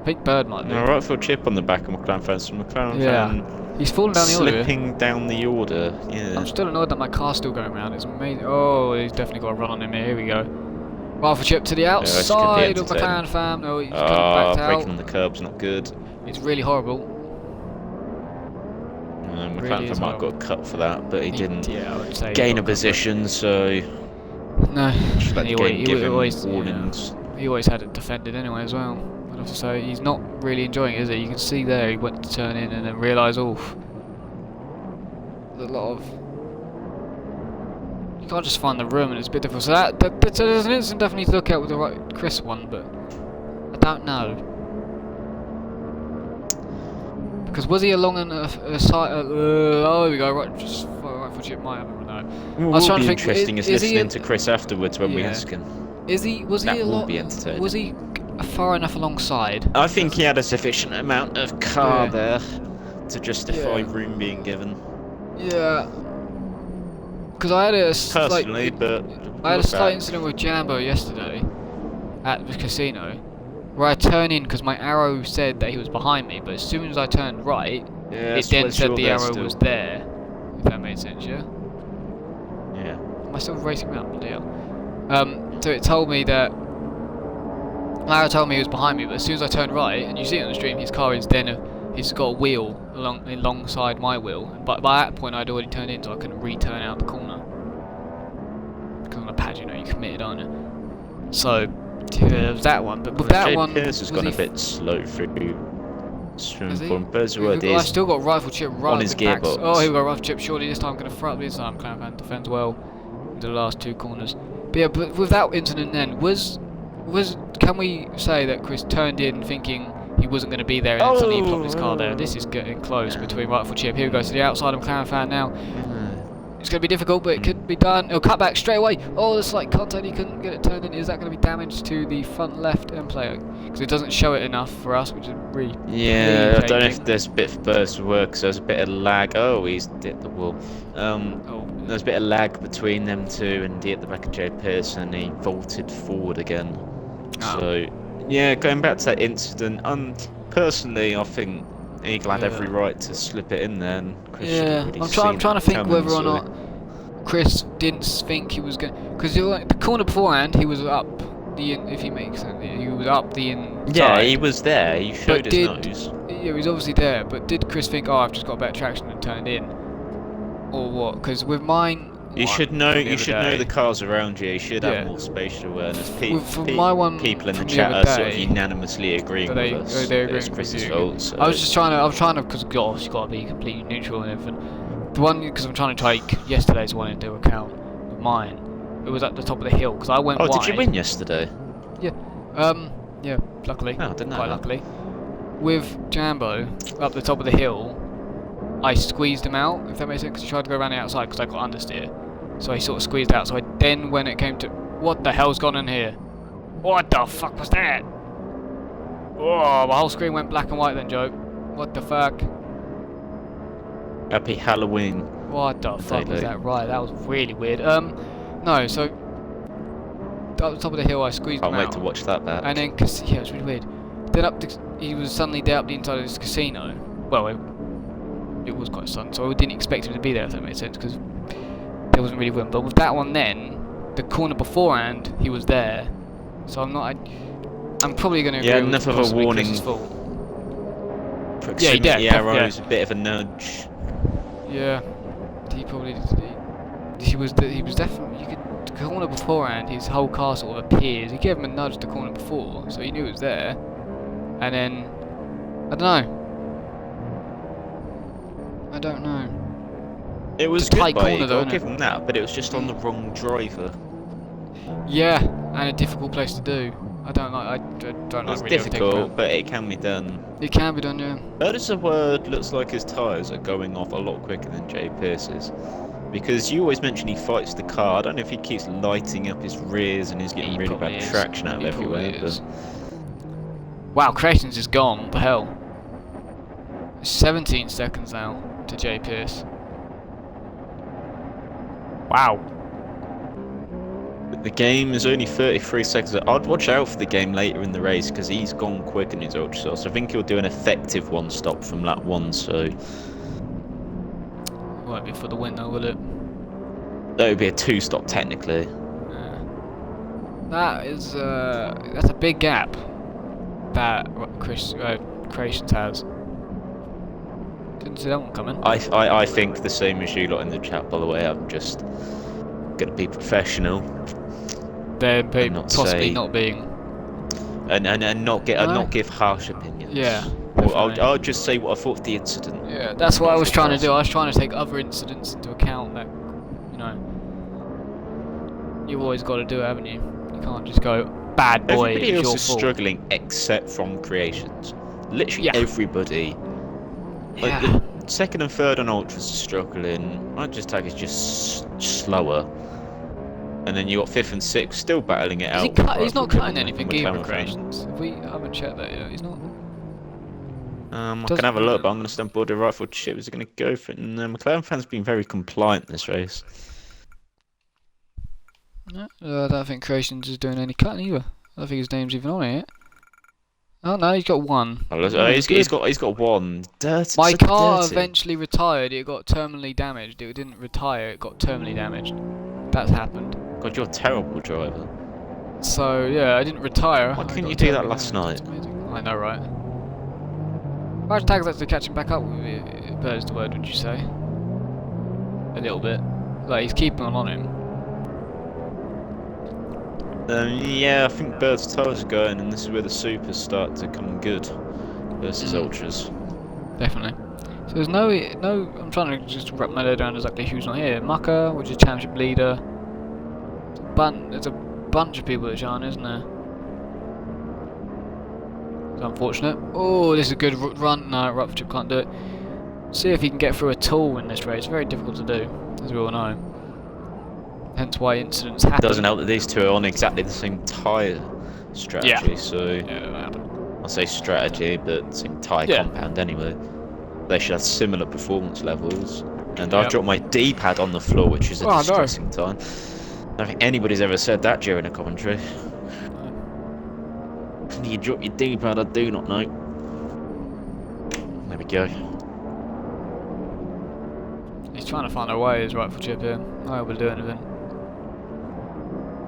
I think Bird might be. No, right foot chip on the back of McLaren fan. So McLaren fan he's falling down the order. Slipping down the order. Yeah. I'm still annoyed that my car's still going around. It's amazing. Oh, he's definitely got a run on him here. Here we go. Right foot chip to the outside of McLaren fan. No, he's kind of backed out. Breaking on the curb's not good. It's really horrible. McLaren fan might have got cut for that, but he didn't I would say gain a position, so no. he always had it defended anyway as well. I'd have to say he's not really enjoying it, is he? You can see there he went to turn in and then realise, oof, there's a lot of. You can't just find the room, and it's a bit difficult. So so there's an incident definitely to look at with the right Chris one, but I don't know. Because was he along a side? Oh, here we go. Right foot chip might have a no. What I was trying to think. Interesting is listening to Chris afterwards when we ask him. Was he far enough alongside? I think he had a sufficient amount of car there to justify room being given. Yeah. Because I had a slight incident with Jambo yesterday at the casino, where I turned in because my arrow said that he was behind me, but as soon as I turned right, it then said the arrow was there. If that made sense, yeah? Yeah. Am I still racing around? Bloody hell. So it told me that my arrow told me he was behind me, but as soon as I turned right, and you see it on the stream, his car is then he's got a wheel alongside my wheel. But by that point, I'd already turned in, so I couldn't re-turn out the corner. Because on a pad, you know, you committed, aren't you? So. Yeah, there was that one, but with that one, Pierce has gone a bit slow through swim form. I still got rifle chip right on his gearbox. Oh, here we go, rifle chip. Surely this time I'm going to throw up. This time McLaren fan defends well into the last two corners. But yeah, but with that incident, then can we say that Chris turned in thinking he wasn't going to be there, and then suddenly he plopped his car there? This is getting close between rifle chip. Here we go to the outside of McLaren fan now. It's going to be difficult, but it could be done. It'll cut back straight away. Oh, there's slight contact. He couldn't get it turned in. Is that going to be damage to the front left end player? Because it doesn't show it enough for us, which is really. Yeah, I don't know if there's a bit of burst of work, so there's a bit of lag. Oh, he's hit the wall. There's a bit of lag between them two, and he hit the back of J. Pierce, and he vaulted forward again. So, yeah, going back to that incident, personally, I think Eagle had every right to slip it in there. And Chris I'm trying to think whether or not Chris didn't think he was going, because the corner beforehand he was up the if he makes sense, he was up the inside. Yeah, he was there. He showed his nose. Yeah, he was obviously there. But did Chris think, oh, I've just got better traction and turned in, or what? Because with mine. You should know. You should know the cars around you. You should have more spatial awareness. People in the chat are sort of unanimously agreeing with us. It's Chris's fault. So. I was trying to, because gosh, you've got to be completely neutral and everything. The one, because I'm trying to take yesterday's one into account. With mine, it was at the top of the hill because I went wide. Oh, did you win yesterday? Yeah. Yeah. Luckily. Oh, didn't know. Quite luckily. With Jambo up the top of the hill, I squeezed him out. If that makes sense, because he tried to go around the outside because I got understeer. So he sort of squeezed out. So then when it came to... What the hell's gone on here? What the fuck was that? Oh, my whole screen went black and white then, Joe. What the fuck? Happy Halloween. What the fuck was that? Right, that was really weird. No, so... Up the top of the hill, I squeezed him out. Can't wait to watch that back. And then... Yeah, it was really weird. Then he was suddenly there up the inside of this casino. Well, it was quite sudden, so I didn't expect him to be there, if that made sense, because... There wasn't really room, but with that one then, the corner beforehand, he was there. So I'm probably going to agree with enough of a warning. Proximity arrow is a bit of a nudge. Yeah, he probably did. he was definitely, you could, the corner beforehand, his whole car sort of appears. He gave him a nudge the corner before, so he knew it was there. And then, I don't know. It was It's a good tight by corner Eagle, though, I'll isn't give it? him that, but it was just on the wrong driver. Yeah, and a difficult place to do. I don't like It's really overtaking difficult, but it can be done. It can be done, yeah. Heard as a word, looks like his tyres are going off a lot quicker than Jay Pearce's. Because you always mention he fights the car. I don't know if he keeps lighting up his rears and he's getting He really probably bad is. traction out of He probably everywhere. is. Wow, Creations is gone. What the hell? 17 seconds now to Jay Pierce. Wow. But the game is only 33 seconds. I'd watch out for the game later in the race because he's gone quick in his ultra source. I think he'll do an effective one stop from lap 1, so Won't be for the win though, will it? that would be a 2-stop technically. Yeah. That is that's a big gap that Creations has. Didn't see that one coming. I think the same as you lot in the chat, by the way. I'm just gonna be professional. They're not possibly say- not being. And not give harsh opinions. Yeah. Or I'll definitely. just say what I thought of the incident. Yeah, that's what I Not was for trying to do. person. I was trying to take other incidents into account that, you know, you've always got to do it, haven't you? You can't just go, bad boy, Everybody it's else your is fault. struggling except from Creations. Literally Yeah. everybody. Like Yeah. the second and third on ultras are struggling. Just Tag is just slower. And then you got fifth and sixth still battling it out. He's not cutting anything either, McLaren fans. Creations. We haven't checked that yet. He's not. I Doesn't can have a look, matter. but I'm going to stand board the rifle chip. Is going to go for it. And McLaren fans been very compliant in this race. No, I don't think Creations is doing any cutting either. I don't think his name's even on it yet. Oh no, he's got one. Oh, Oh, he's good. got one. Dirty. My so car dirty. eventually retired. It got terminally damaged. It didn't retire. It got terminally damaged. That's happened. God, you're a terrible driver. So yeah, I didn't retire. Why I couldn't got you do that terminally last damaged. night? That's amazing. I know, right? Large Tag's actually catching back up with it. Bird's the word, would you say? A little bit. Like he's keeping on him. Yeah, I think Bird's tyres are going, and this is where the supers start to come good versus ultras. Definitely. So there's no. I'm trying to just wrap my head around exactly who's not here. Mucker, which is championship leader. There's a bunch of people that aren't, isn't there? It's unfortunate. Oh, this is a good run. No, Rupture can't do it. See if he can get through at all in this race. Very difficult to do, as we all know. Hence why incidents happen. Doesn't help that these two are on exactly the same tyre strategy, so Yeah, that happened. I'll say strategy, but same tyre Yeah. compound anyway. They should have similar performance levels. And Yep. I've dropped my D-pad on the floor, which is a Oh, no. distressing time. I don't think anybody's ever said that during a commentary. You drop your D-pad, I do not know. There we go. He's trying to find a way, his rightful chip here. I hope we'll do anything.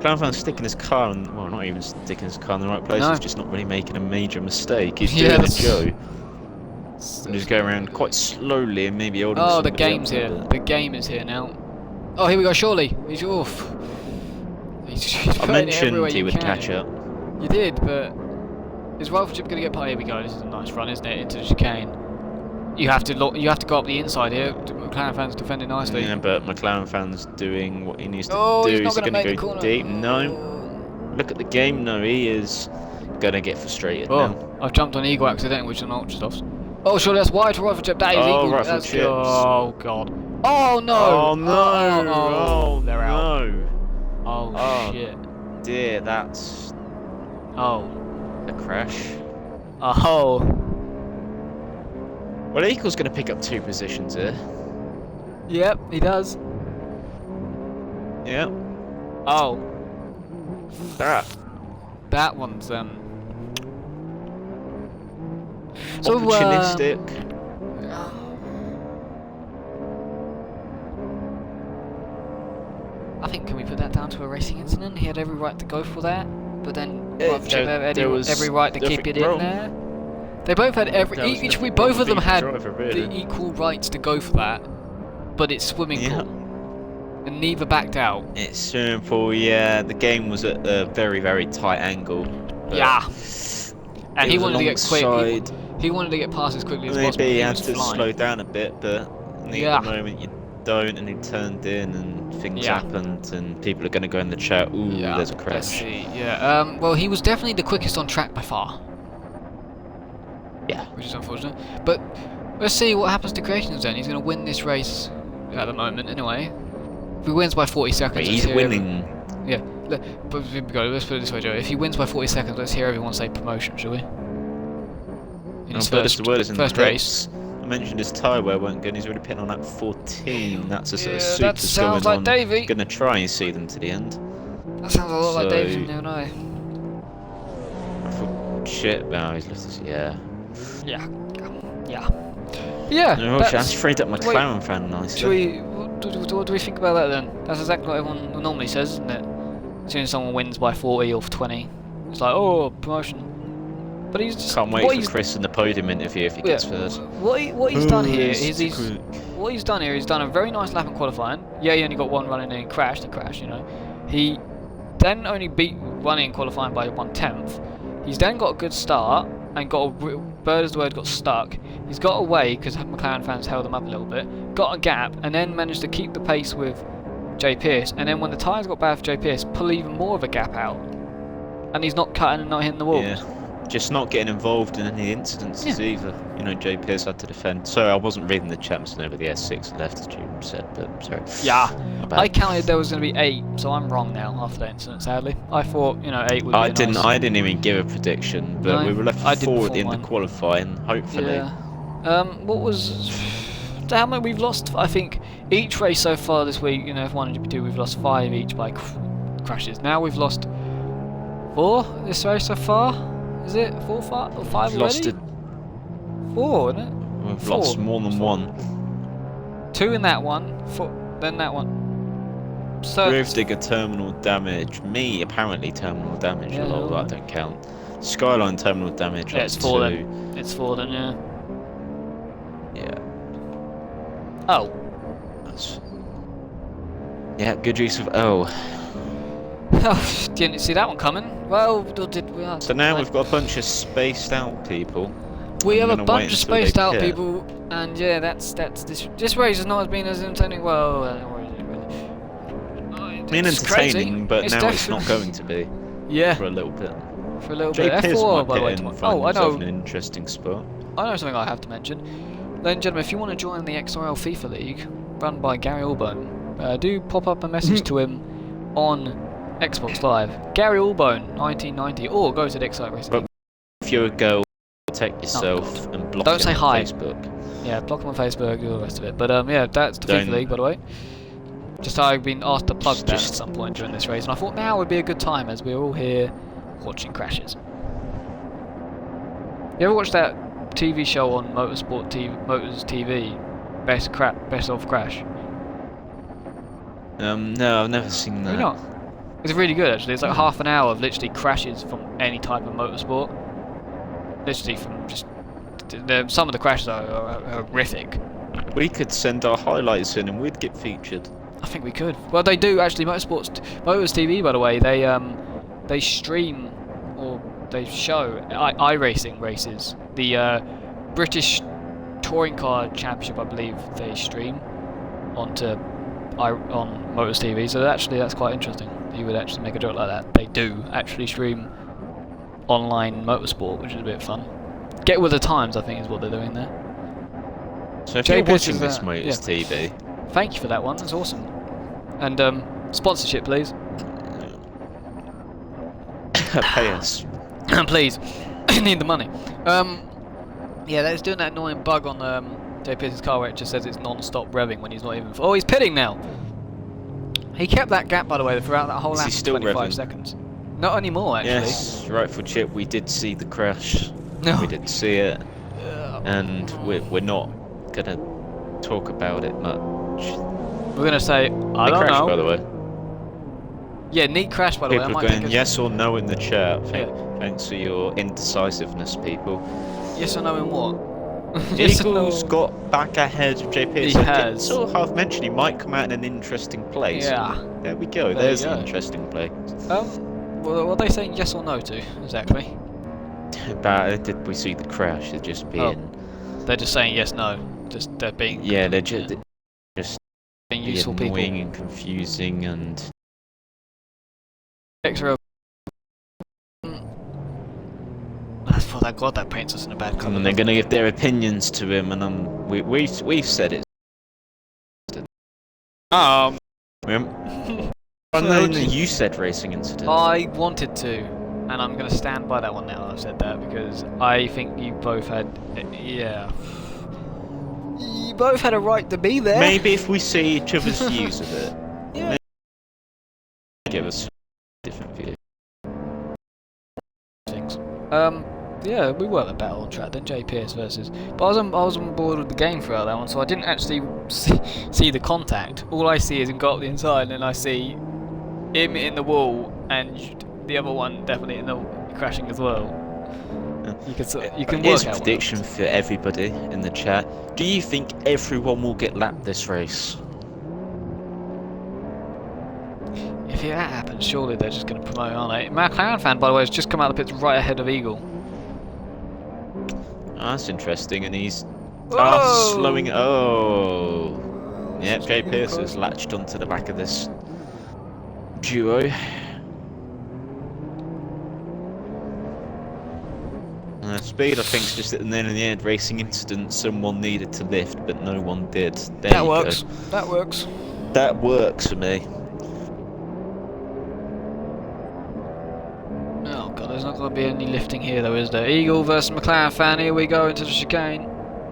Clown fan's sticking his car in, well, not even sticking his car in the right place, No. he's just not really making a major mistake. He's Yeah, doing a that's- Joe. And he's going around quite slowly and maybe holding Oh, the somebody game's else here. up. The game is here now. Oh, here we go, surely. He's off. He's I putting it mentioned everywhere he you would can. catch up. You did, but is rifle chip going to get past? Here we go. This is a nice run, isn't it? Into the chicane. You have to go up the inside here. McLaren fans defending nicely. Yeah, but McLaren fan's doing what he needs to Oh, do. he's not He's going to going make to the go corner. deep. No. Look at the game. No, he is going to get frustrated Oh, now. I've jumped on Eagle accidentally, which is an ultra soft. Oh, surely that's wide for rifle chip. That is Oh, Eagle. rifle That's, chips. oh god. Oh no. Oh no! Oh, they're out. No! Oh, Oh. shit. Dear, that's Oh. a crash. Oh. Well, Eagle's going to pick up 2 positions here. Yep, he does. Yeah. Oh. That That one's opportunistic. I think, can we put that down to a racing incident? He had every right to go for that, but then Yeah, Rifle Chip had there was every right to keep nothing it in wrong. there. They both had There was nothing both wrong of them with had either driver, really. the equal rights to go for that, but it's swimming Yeah. pool. and neither backed out. It's simple, yeah. The game was at a very, very tight angle. Yeah. And he wanted to get quick. He wanted to get past as quickly as possible. Maybe he He had was to flying. slow down a bit, but Yeah. at the moment you don't, and he turned in, and things Yeah. happened, and people are going to go in the chat. Ooh, Yeah. there's a Let's crash. see. Yeah. Well, he was definitely the quickest on track by far. Yeah. Which is unfortunate. But let's see what happens to Creations then. He's going to win this race at the moment, anyway. If he wins by 40 seconds, But he's winning. Yeah. But let's put it this way, Joe. If he wins by 40 seconds, let's hear everyone say promotion, shall we? In his first race. I mentioned his tyre wear weren't good. He's already pitting on lap 14. That's a sort of Yeah, that super sounds going like on. Davey. Going to try and see them to the end. That sounds a lot like So- David from the I. I thought, shit, wow, he's left his, yeah. Yeah. Yeah. Oh, That's, I've freed up McLaren fan nicely. what do we think about that then? That's exactly what everyone normally says, isn't it? As soon as someone wins by 40 or 20, it's like, oh, promotion. But he's just Can't wait for Chris in the podium interview if he gets first. What he's done here is he's he's done a very nice lap in qualifying. Yeah, he only got one run in and he crashed, you know. He then only beat one in qualifying by 1/10. He's then got a good start and got a bird as the word got stuck. He's got away because McLaren fans held him up a little bit. Got a gap and then managed to keep the pace with Jay Pearce. And then when the tyres got bad for Jay Pearce, pull even more of a gap out. And he's not cutting and not hitting the walls. Yeah. Just not getting involved in any incidences either. You know, Jay Pearce had to defend. Sorry, I wasn't reading the champs over the S6 left, as you said, but sorry. Yeah. I counted there was going to be 8, so I'm wrong now after that incident, sadly. I thought, 8 would be I nice. didn't even give a prediction, but No, we were left I did 4 before in the mine. qualifying, hopefully. Yeah. What was... How many we've lost? I think each race so far this week, F1 and GP2, we've lost 5 each by crashes. Now we've lost 4 this race so far. Is it 4, 5, or 5 already? Lost it. 4, isn't it? We've 4. lost more than 1. 2 in that one, 4, then that one. So Gravedigger terminal damage. Me, apparently terminal damage. Yeah, a lot, but I don't count. Skyline terminal damage. yeah, up it's to 4 2. then. It's 4 then, yeah. Yeah. Oh. That's... Yeah, good use of O. Oh, didn't see that one coming. Well, did we? So now we've got a bunch of spaced out people. We have a I'm gonna bunch wait of until they spaced out pit. people, and yeah, that's this race has not been as entertaining. Well, It's been entertaining, but now it's not going to be Yeah, for a little bit. for a little Jay bit. Pearce F4, might by the get way. in, Tomorrow. find Oh, I himself know. in an interesting spot. I know something I have to mention. Ladies and gentlemen, if you want to join the XRL FIFA League, run by Gary Allbone, do pop up a message to him on Xbox Live. Gary Allbone, 1990, or go to the XRL Racing. But if you're a girl, protect yourself and block Don't him say on hi. Facebook. Yeah, block him on Facebook, do all the rest of it. But yeah, that's the Don't- FIFA League, by the way. Just I've been asked to plug that at Just- some point during this race, and I thought now would be a good time as we're all here watching crashes. You ever watched that TV show on Motors TV, Best of Crash? No, I've never seen that. Maybe not. It's really good actually. It's like half an hour of literally crashes from any type of motorsport. Literally from just some of the crashes are horrific. We could send our highlights in and we'd get featured. I think we could. Well, they do actually. Motors TV, by the way, they stream or they show iRacing races. The British Touring Car Championship, I believe, they stream onto on Motors TV. So actually, that's quite interesting. You would actually make a joke like that. They do actually stream online motorsport, which is a bit fun. Get with the times, I think, is what they're doing there. So if Jay you're Pearce watching is, this Motors TV, Thank you for that one. That's awesome. And sponsorship, please. pay us. Please, need the money. Yeah, that's doing that annoying bug on Jay Pearce's car where it just says it's non-stop revving when he's not even. Oh, he's pitting now. He kept that gap, by the way, throughout that whole Is lap he for still 25 revving? seconds. Not anymore, actually. Yes, rightful chip. We did see the crash. No. We did see it, and we're not gonna talk about it much. We're gonna say I The don't crash, know. by the way. Yeah, neat crash, by the way. I People are might going think yes or no in the chat. Yeah. Thanks for your indecisiveness, people. yes or no in what? Yes or Eagle's no? got back ahead of JP. He So I has. did sort of half mention he might come out in an interesting place. Yeah. There we go. There There's you the go. interesting place. What are they saying yes or no to exactly? But did we see the crash? They're just being. They're just saying yes, no. Just they're being. Yeah, they're just being be useful annoying people. and confusing and. XRL. That's for that God. That paints us in a bad colour. And they're going to give their opinions to him, and we've said it. I know you said racing incident. I wanted to, and I'm going to stand by that one now. I've said that because I think you both had, yeah, you both had a right to be there. Maybe if we see each other's views of it, yeah. give us different views. Things. Yeah, we were a battle on track then, JPS versus. But I was on board with the game throughout that one, so I didn't actually see the contact. All I see is him go up the inside, and then I see him in the wall, and the other one definitely in the crashing as well. You can Here's work a out. prediction for everybody in the chat. Do you think everyone will get lapped this race? If that happens, surely they're just going to promote, aren't they? McLaren fan, by the way, has just come out of the pits right ahead of Eagle. Oh, that's interesting, and he's Whoa! slowing. Oh, yeah. Jay Pierce has latched onto the back of this duo. Speed, I think, is just at the end racing incident. Someone needed to lift, but no one did. There that works. Go. That works. That works for me. Oh god, there's not going to be any lifting here though, is there? Eagle versus McLaren fan, here we go into the chicane.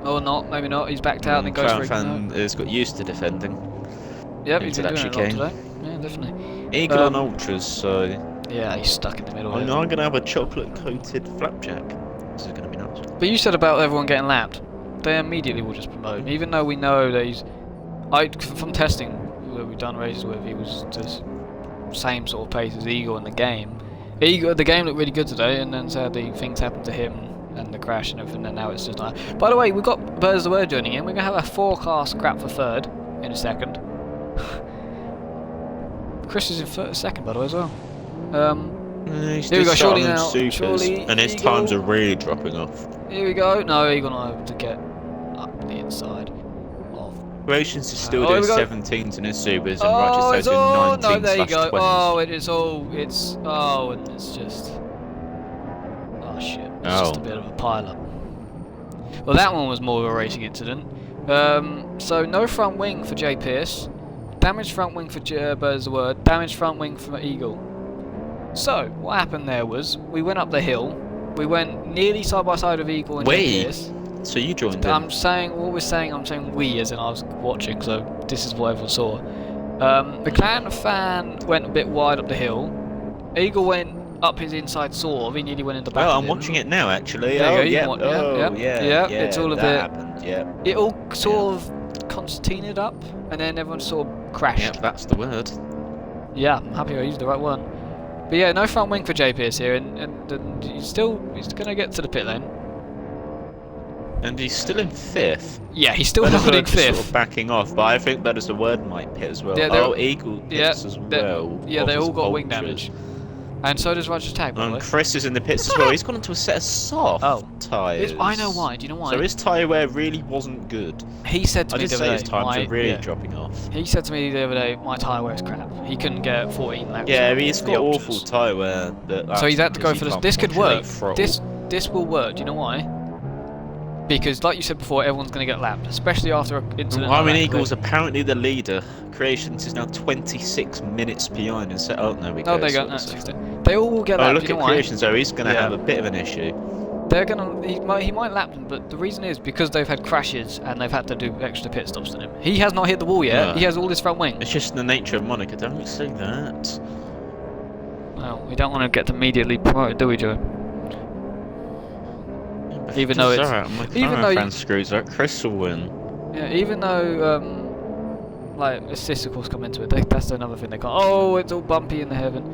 Or not, maybe not, he's backed out and then goes for it. McLaren fan has got used to defending. Yep, he's been doing it a lot today. Yeah, definitely. Eagle on ultras, so... Yeah, he's stuck in the middle. I'm going to have a chocolate-coated flapjack. This is going to be nice. But you said about everyone getting lapped. They immediately will just promote him, even though we know that he's... from testing that we've done races with, he was just same sort of pace as Eagle in the game. The game looked really good today, and then sadly things happened to him and the crash and everything, and now it's just not. By the way, we've got Birds of the Word joining in. We're going to have a forecast scrap for third in a second. Chris is in second, by the way, as well. Here we go, surely now. And his Eagle. times are really dropping off. Here we go. No, Eagle not able to get up the inside of. Rations is still doing 17s in his supers, and Oh, Righteous it's doing all. 19s No, there you go. 20s. Oh, it is all. It's. Oh, and it's just. Oh shit. It's just a bit of a pile up. Well, that one was more of a racing incident. So no front wing for Jay Pierce. Damaged front wing for Birds of the Word. Damaged front wing for Eagle. So what happened there was we went up the hill. We went nearly side by side with Eagle and Jay Pierce. So you joined in. I'm saying what we're saying. I'm saying we, as in I was watching. So this is what everyone saw. The clan fan went a bit wide up the hill. Eagle went up his inside sort of. He nearly went in the back. Well, of I'm him. watching it now, actually. There Oh, you yeah. go. Yeah. It's all a that bit. happened. Yeah. It all sort of concertinaed up, and then everyone sort of crashed. Yep, that's the word. Yeah, I'm happy I used the right one. But yeah, no front wing for Jay Pierce here, and he's going to get to the pit lane. And he's still in fifth. Yeah, he's still Better holding Word just fifth. sort of backing off, but I think Better the Word might pit as well. Yeah, oh, Eagle pits as well. Yeah, they all got wing ultras. damage. And so does Righteous Tag, by the way. Chris is in the pits as well. He's gone into a set of soft tyres. I know why. Do you know why? So his tyre wear really wasn't good. He said to me the other day, his times are really dropping off. He said to me the other day, my tyre wear is crap. He couldn't get 14 laps. Yeah, he's got awful tyre wear. So he's had to go for this. This could work. This will work. Do you know why? Because, like you said before, everyone's going to get lapped, especially after an incident. I mean, Eagle's apparently the leader. Creations is now 26 minutes behind. And oh, no, we go. No, they go. They all will get lapped. Look at Creations though. He's going to have a bit of an issue. They're gonna. He might lap them, but the reason is because they've had crashes and they've had to do extra pit stops to him. He has not hit the wall yet. No. He has all his front wing. It's just the nature of Monaco. Don't say that. Well, we don't want to get immediately promoted, do we, Joe? Even though it's fan screws up, Chris will win. Yeah, even though like assisticals come into it, that's another thing they can't. Oh, it's all bumpy in the heaven.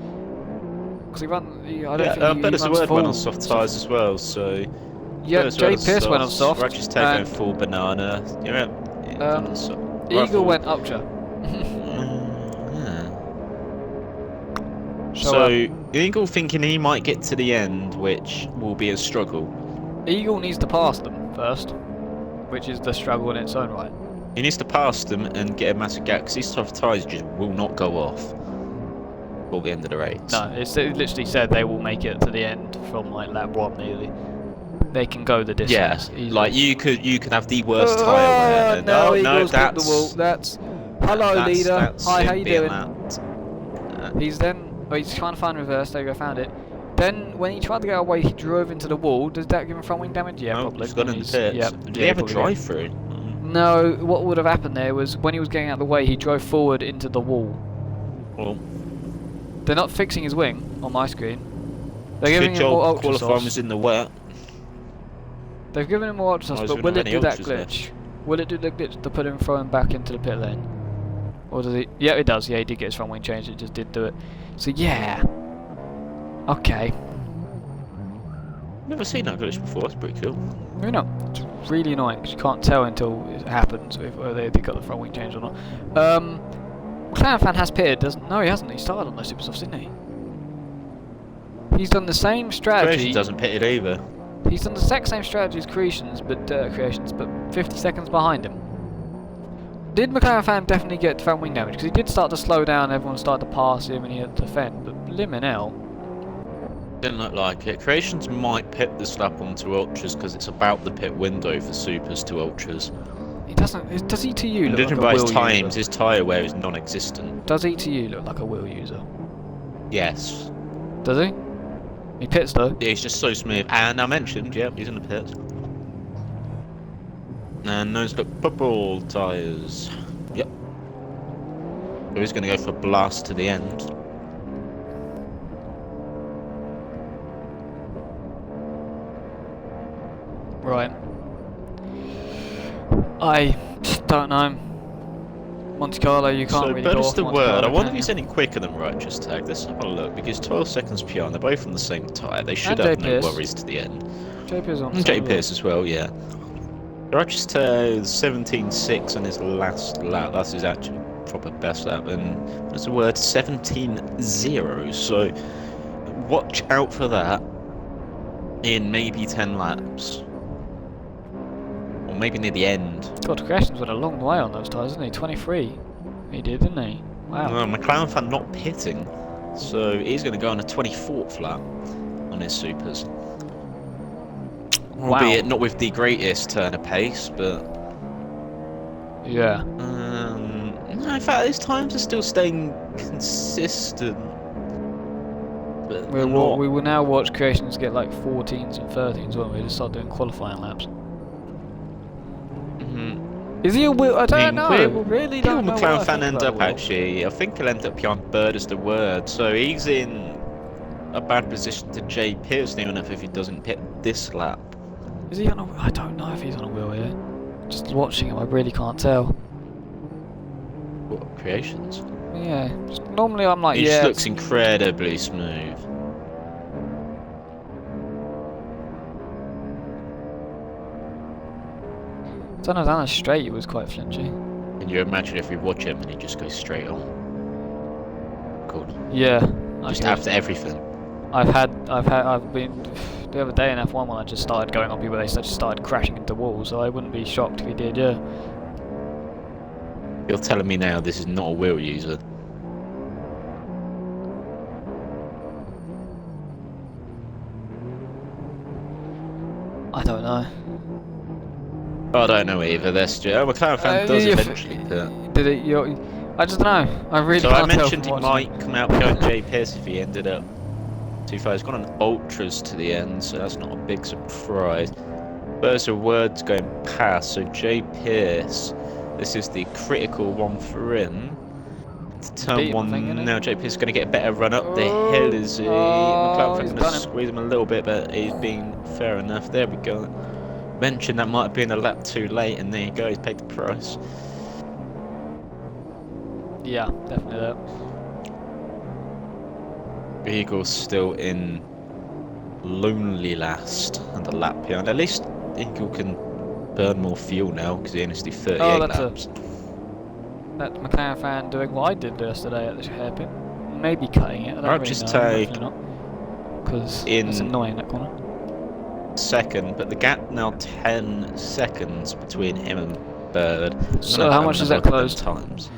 Because I don't think he Better runs Word full. went on soft tyres as well, so Yeah, Jay Pierce went on soft. Roger's taking full banana. Yeah. Eagle went ultra. So Eagle thinking he might get to the end, which will be a struggle. Eagle needs to pass them first, which is the struggle in its own right. He needs to pass them and get a massive gap, because these soft tyres just will not go off till the end of the race. No, it literally said they will make it to the end from like lap 1 nearly. They can go the distance. Yeah, like you could have the worst tyre wear. And, no, Eagle's that's the wall. That's hello, leader. Hi, how you doing? He's he's trying to find reverse. There you go, found it. Then when he tried to get away, he drove into the wall. Does that give him front wing damage? Yeah, probably. He's got in the pits. Yep. Did he have a drive through? No, what would have happened there was when he was getting out of the way, he drove forward into the wall. Well, they're not fixing his wing on my screen. They're giving him more ultra qualifying was in the wet. They've given him more ultra sauce, but will it do that glitch? Will it do the glitch to put him throwing back into the pit lane? Or does he? Yeah, it does. Yeah, he did get his front wing changed. It just did do it. So yeah. Okay. Never seen that glitch before. That's pretty cool. You know, it's really annoying because you can't tell until it happens whether they got the front wing changed or not. McLaren fan has pitted, doesn't? No, he hasn't. He started on those super softs, didn't he? He's done the same strategy. Creations doesn't pit it either. He's done the exact same strategy as Creations, but 50 seconds behind him. Did McLaren fan definitely get front wing damage? Because he did start to slow down. Everyone started to pass him, and he had to defend. But Liminel didn't look like it. Creations might pit this lap onto ultras because it's about the pit window for supers to ultras. He doesn't. Does ETU look like a by his wheel times, user? his tyre wear is non-existent. Does ETU look like a wheel user? Yes. Does he? He pits though. Yeah, he's just so smooth. And I mentioned, yeah, he's in the pits. And those look purple tyres. Yep. So he's going to go for blast to the end. Right. I don't know. Monte Carlo, you can't really go off So, the Monte word. Carlo, I wonder if can he's you? any quicker than Righteous Tag. Let's have a look, because 12 seconds beyond, they're both on the same tyre. They should And have J. no Pierce. worries to the end. J. Pierce on. And J. Pierce as well, yeah. Righteous Tag 17.6 on his last lap. That's his actual proper best lap. And what's the word? 17.0. So watch out for that in maybe 10 laps. Or maybe near the end. God, Creations went a long way on those tyres, didn't he? 23. He did, didn't he? Wow. McLaren fan not pitting. So he's going to go on a 24th lap on his supers. Wow. Albeit not with the greatest turn of pace, but... Yeah. No, in fact, his times are still staying consistent. But We will now watch Creations get like 14s and 13s, won't we? Just start doing qualifying laps. Is he a wheel? I don't know. Really don't know. McLaren fan end up actually. I think he'll end up behind Bird as the word. So he's in a bad position to J. Pierce near enough if he doesn't pit this lap. Is he on a? I don't know if he's on a wheel here. Just watching him, I really can't tell. What Creations? Yeah. Normally I'm like, he yeah. Just looks incredibly smooth. I don't know, down the straight it was quite flinchy. Can you imagine if we watch him and he just goes straight on? Cool. Yeah. Just after everything. I've been the other day in F1 when I just started going on people, they just started crashing into walls, so I wouldn't be shocked if he did, yeah. You're telling me now this is not a wheel user? I don't know. I don't know either. That's just McLaren fan does eventually pit. Did it? I just don't know. I really. So can't I mentioned he tell might come out behind J. Pierce if he ended up too far. He's gone on ultras to the end, so that's not a big surprise. There's a word's going past. So J. Pierce, this is the critical one for him. To turn one now. J. Pierce is going to get a better run up the hill. Is he? McLaren fan going to squeeze him a little bit, but he's been fair enough. There we go. Mentioned that might have been a lap too late, and there you go, he's paid the price. Yeah, definitely that. Eagle's still in lonely last and a lap behind. At least Eagle can burn more fuel now because he only has to do 38 laps. That's McLaren fan doing what I did yesterday at the hairpin. Maybe cutting it. I don't really Just know. take Because it's annoying that corner. Second, but the gap now 10 seconds between him and Bird. So how much is that closed? Times.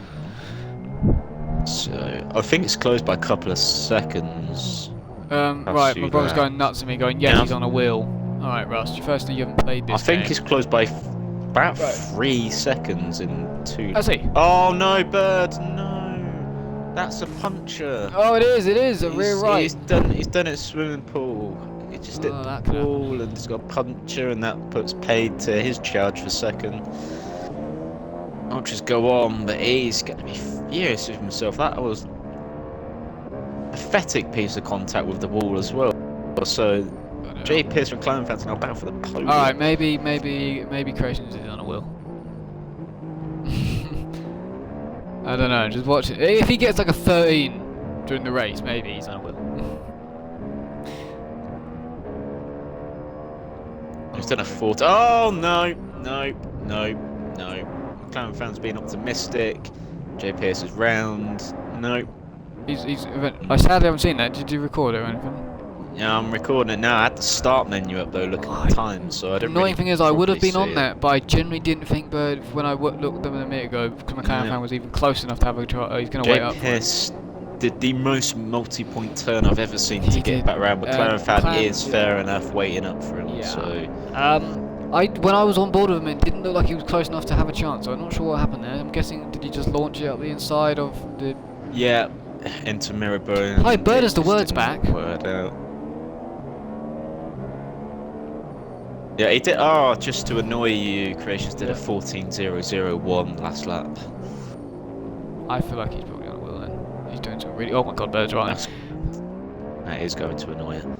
So I think it's closed by a couple of seconds. Right, my brother's going nuts at me, going, yes, he's on a wheel. Alright, Russ, firstly, you haven't played this I think game. it's closed by about 3 seconds in 2. I see. Oh no, Bird, no. That's a puncture. Oh, it is a rear right. He's done it swimming pool. He just did the pool and he's got a puncture, and that puts paid to his charge for second. I'll just go on, but he's going to be furious with himself. That was a pathetic piece of contact with the wall as well. So J. Pierce from McLaren fans now bound for the podium. Alright, maybe Creations is on a wheel. I don't know, just watch it. If he gets like a 13 during the race, maybe he's on a wheel. He's done a 40. Oh no. McLaren fans being optimistic. J. Pierce is round. No. I sadly haven't seen that. Did you record it or anything? Yeah, I'm recording it now. I had the start menu up though, looking at the time, so I don't. The annoying thing is, I would have been on that, but I genuinely didn't think Bird when I looked at them a minute ago, because McLaren fan was even close enough to have a try. He's going to wait up. J. Pierce did the most multi-point turn I've ever seen to get back around. McLaren fan is fair enough waiting up for him. Yeah. So. When I was on board with him, it didn't look like he was close enough to have a chance. So I'm not sure what happened there. I'm guessing, did he just launch it up the inside of the? Yeah, into Mirabone. Hi, Bird has the words back. Word out. Yeah, he did. Oh, just to annoy you, Creations did a 14.001 last lap. I feel like he's probably on a wheel then. He's doing something really. Oh my God, Bird's right. That is going to annoy him.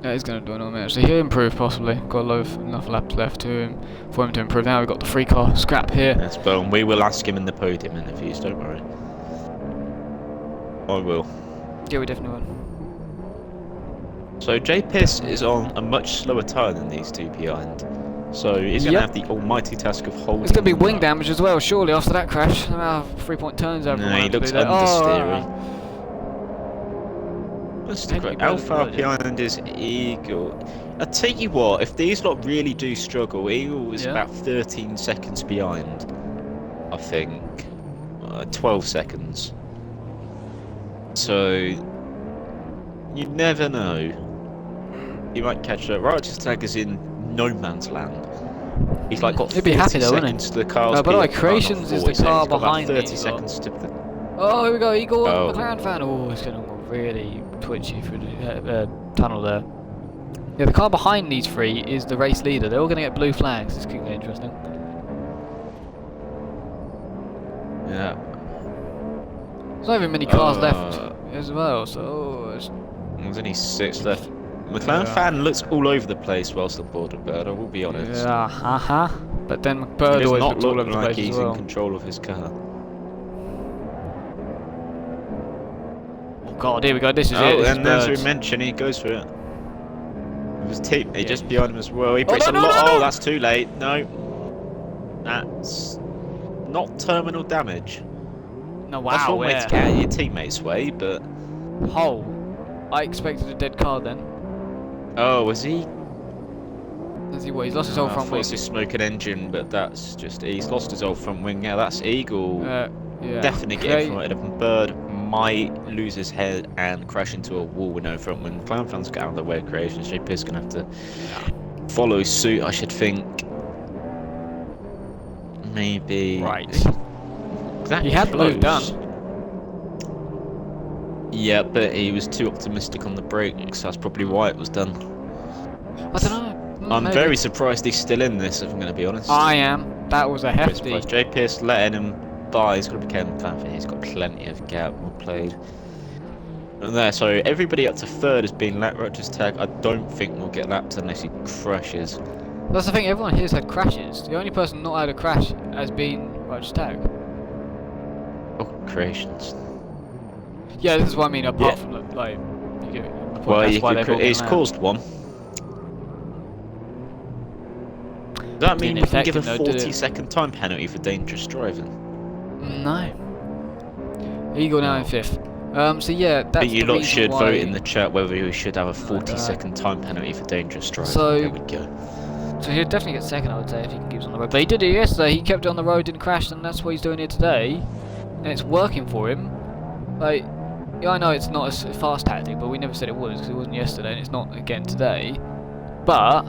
Yeah, he's going to do annoy me actually. He'll improve possibly. Got enough laps left for him to improve. Now we've got the free car scrap here. Yes, but we will ask him in the podium interviews. Don't worry. I will. Yeah, we definitely will. So J. Pierce is on a much slower tyre than these two behind. So he's going to have the almighty task of holding. It's going to be wing damage as well, surely, after that crash. No matter how 3-point turns over. No, he looks understeery. Alpha behind is Eagle. I tell you what, if these lot really do struggle, Eagle is about 13 seconds behind. I think 12 seconds. So you never know. You might catch that. Righteous Tag is in no man's land. He's like got 30 seconds to the car's. By the way, Creations is the car behind me. 30 seconds to the. Oh, here we go. Eagle, McLaren fan. Oh, it's getting really twitchy through the tunnel there. Yeah, the car behind these three is the race leader. They're all going to get blue flags. This could get interesting. Yeah. There's not even many cars left as well, so. There's only 6 left. McLaren fan looks all over the place whilst on board with Bird, I will be honest. Yeah, But then Bird always looks all over the place he's as well. in control of his car. Oh God, here we go, this is it. And as we mentioned, he goes for it. With his teammate just behind him as well. He breaks a lot. Oh, that's too late. No. That's not terminal damage. No, wow. That's one way to get out of your teammate's way, but. Oh. I expected a dead car then. Oh, was he? Is he what? He's lost his whole front wing. It's his smoking engine, but that's just. He's lost his whole front wing. Yeah, that's Eagle. Yeah. Definitely getting from it. Bird might lose his head and crash into a wall with no front wing. McLaren fans get out of the way of Creations. J. Pierce going to have to follow suit, I should think. Maybe. Right. He had blue done. Yeah, but he was too optimistic on the brakes. That's probably why it was done. I don't know. I'm very surprised he's still in this, if I'm going to be honest. I am. That was a hefty. J. Pierce letting him by. He's got to be careful. He's got plenty of gap. Well played. And there, so everybody up to third has been lapped. Rogers Tag. I don't think we'll get lapped unless he crashes. That's the thing. Everyone here's had crashes. The only person not had a crash has been Rogers Tag. Oh, Creations. Yeah, this is what I mean. Apart from like Well, that's why they've all it's been caused one. Does that mean we can give a Ineffective, though, did it? 40-second time penalty for dangerous driving? No. Eagle now in 5th. So yeah, that's But you the lot reason should why... vote in the chat whether we should have a Like 40-second time penalty for dangerous driving. So- there we go. So he'll definitely get 2nd, I would say, if he can keep us on the road. But he did it yesterday. He kept it on the road, didn't crash, and that's what he's doing here today. And it's working for him. Like, yeah, I know it's not a fast tactic, but we never said it was, because it wasn't yesterday, and it's not again today. But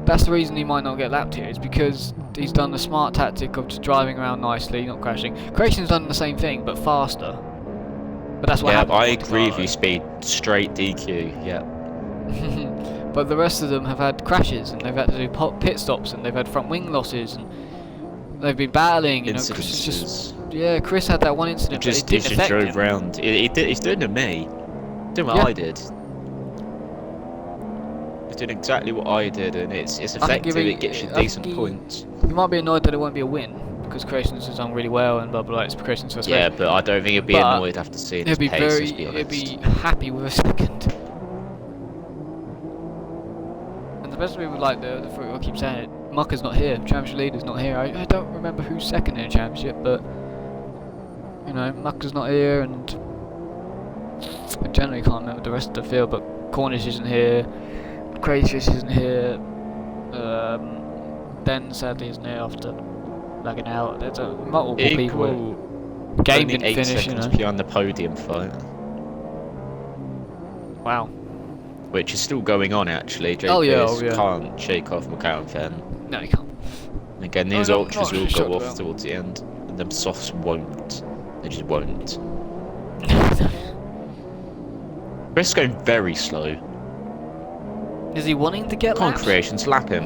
that's the reason he might not get lapped here, is because he's done the smart tactic of just driving around nicely, not crashing. Creation's done the same thing, but faster. But that's what Yeah, happens. I in agree with Monaco. you, Speed. Straight DQ, yeah. But the rest of them have had crashes, and they've had to do pit stops, and they've had front wing losses, and they've been battling. You know, Chris is just, yeah, Chris had that one incident, but it didn't affect drove him. round. He's doing to me. Doing what Yeah. I did. He's doing exactly what I did, and it's I think effective. It gets you decent points. You might be annoyed that it won't be a win, because Creations has done really well, and blah blah blah. It's Creations' first Yeah, race. but I don't think he'd be But annoyed after seeing He'll his be pace. very, Let's be he'll honest. be happy with a 2nd. And the best we would like the I keep saying it. Mucker's not here. Championship leader's not here. I don't remember who's 2nd in the championship, but you know, Mucker's not here, and I generally can't remember the rest of the field. But Cornish isn't here. Crayfish isn't here. Den sadly isn't here after lagging out. There's multiple people. Game only didn't 8 finish, you seconds know. behind the podium fight, Wow. which is still going on actually. Oh, yeah, JPS can't shake off McLaren fan. No, you can't. Again, these I'm ultras not will shocked go off about. towards the end, and them softs won't. They just won't. Chris is going very slow. Is he wanting to get Come on, laps? Creations, lap him.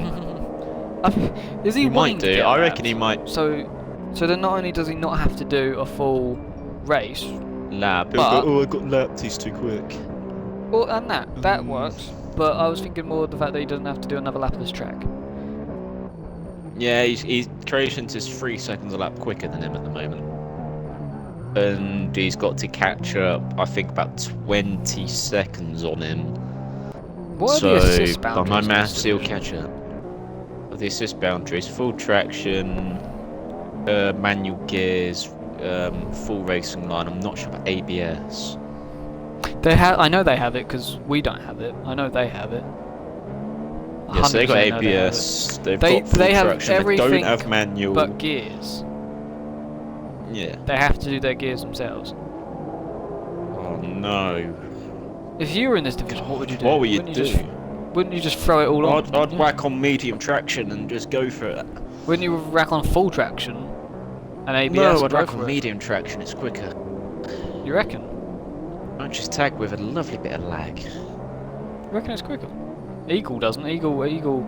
Is he He wanting might to do. get I reckon laps? he might So then not only does he not have to do a full race, lap. But- Oh, I got lapped. He's too quick. well, and that works. But I was thinking more of the fact that he doesn't have to do another lap of this track. Yeah, he's Creations is 3 seconds a lap quicker than him at the moment, and he's got to catch up. I think about 20 seconds on him. What are So the assist by boundaries? my in this maths, he'll division? catch up. The assist boundaries: full traction, manual gears, full racing line. I'm not sure about ABS. They have. I know they have it because we don't have it. I know they have it. Yes, they got 100% know they have it. ABS. They've They- got full they have traction. They everything don't have manual. But gears, Yeah. they have to do their gears themselves. Oh no. If you were in this division, what would you do? What would you Wouldn't do? Wouldn't you just throw it all on? I'd whack on medium traction and just go for it. Wouldn't you rack on full traction and ABS? No, and I'd go whack for on it? medium traction. It's quicker. You reckon? I'd just tag with a lovely bit of lag. You reckon it's quicker? Eagle doesn't. Eagle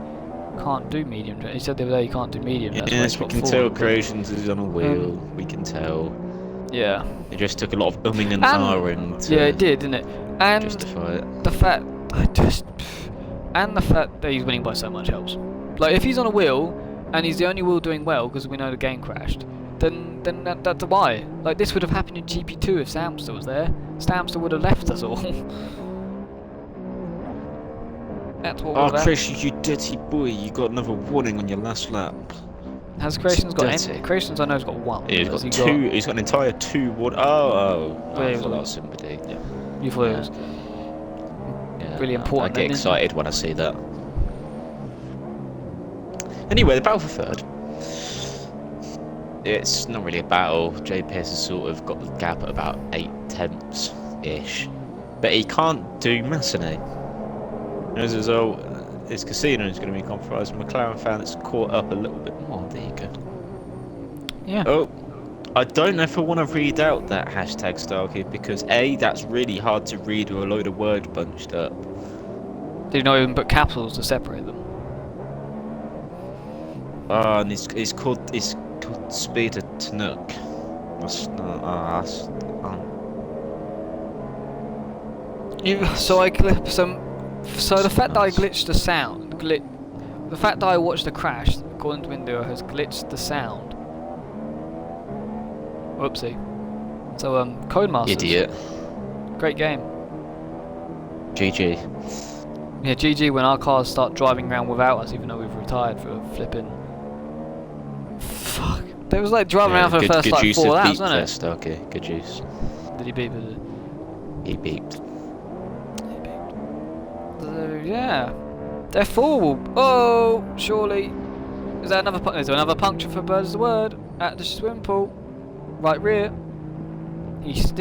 can't do medium. He said the other day he can't do medium. That's why Yes, he's we got can full, tell but- Creations is on a wheel. We can tell. Yeah. It just took a lot of umming and And- ahhing to Yeah, it did, didn't it? And justify it. the fact and the fact that he's winning by so much helps. Like if he's on a wheel and he's the only wheel doing well because we know the game crashed, then that's why. Like this would have happened in GP2 if Samster was there. Samster would have left us all. That's what would Oh, have happened. Chris, you dirty boy! You got another warning on your last lap. Has Creations got dirty. any? Creations I know has got one. He's Has got he two. He's got an entire 2 warning. Oh, Yeah, I he was thought on- that was somebody. You thought it was Yeah, really I important get then, isn't excited when I see that. Anyway, the battle for third. It's not really a battle. JPS has sort of got the gap at about 8/10-ish. But he can't do Massenet. As a result, his casino is going to be compromised. McLaren fan that's caught up a little bit more. There you go. Yeah. Oh, I don't know if I want to read out that hashtag style here because A, that's really hard to read with a load of words bunched up. Did you not even put capitals to separate them? And it's called Speeder Tnook. That's not. So I clip some. So the fact that I glitched the sound, the fact that I watched the crash, according to Window, has glitched the sound. Whoopsie. So Codemasters. Idiot. Great game. GG. Yeah, GG when our cars start driving around without us, even though we've retired for flipping. Fuck. They was like driving around for the first like 4 laps, wasn't it? First. Okay, good use. Did he beep it? He beeped. So, yeah. They're full. Oh, surely. Is there another puncture for Birds the Word at the swimming pool? Right rear. He's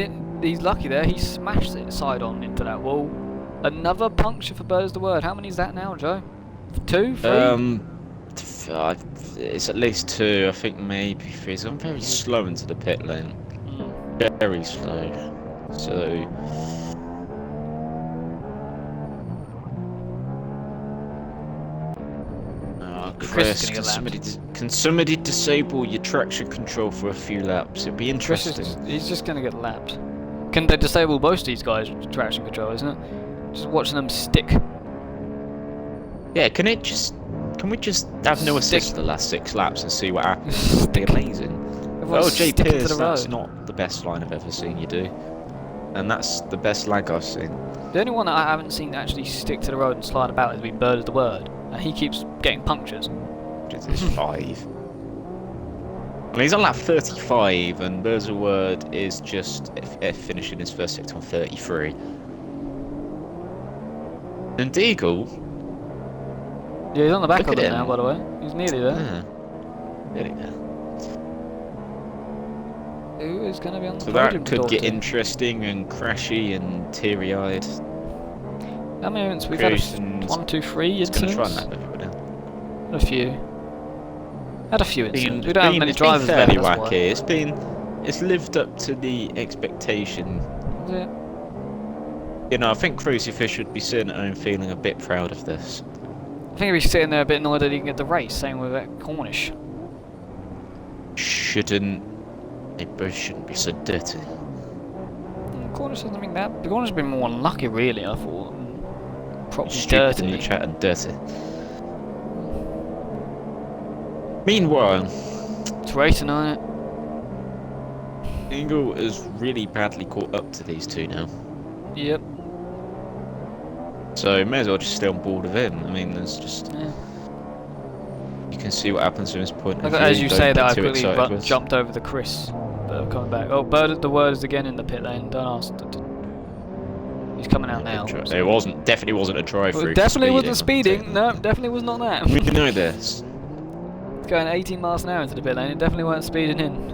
lucky there. He smashed it side on into that wall. Another puncture for Birds the Word. How many is that now, Joe? 2, 3? It's at least 2. I think maybe 3. So I'm very slow into the pit lane. Very slow. So. Chris, can somebody disable your traction control for a few laps? It'd be interesting. He's just gonna get lapped. Can they disable most of these guys' traction control, isn't it? Just watching them stick. Yeah, can we just have no assist the last 6 laps and see what happens? It'd be amazing. Oh, Jay Pierce, that's not the best line I've ever seen you do. And that's the best lag I've seen. The only one that I haven't seen actually stick to the road and slide about has been Bird of the Word. And he keeps getting punctures. It's 5. Well, he's on lap 35, and Birds of Word is just finishing his first sector on 33. And Deagle. Yeah, he's on the back of it now, by the way. He's nearly there. Yeah. Nearly there. Who is going to be on the podium? So that could get interesting and crashy and teary-eyed. How many incidents we've had? 1, 2, 3 incidents? Try and lap everybody down. Had a few. Had a few incidents. We don't have many drivers left. It's been fairly wacky. It's lived up to the expectation. Yeah. You know, I think Crucifix should be sitting at home feeling a bit proud of this. I think he's sitting there a bit annoyed that he can get the race. Same with that Cornish. They both shouldn't be so dirty. Cornish hasn't been that. The Cornish has been more unlucky, really. I thought. Probably stupid dirty. in the chat and dirty. Meanwhile, it's racing on it. Ingle is really badly caught up to these two now. Yep. So may as well just stay on board with him. I mean, there's just you can see what happens from his point of view. As you say that, I quickly jumped over the Chris. But coming back. Oh, Bird of the Word is again in the pit lane. Don't ask. He's coming out now. It definitely wasn't a drive-through. It definitely wasn't speeding. No, definitely was not that. We know this. It's going 18 miles an hour into the pit lane. It definitely weren't speeding in.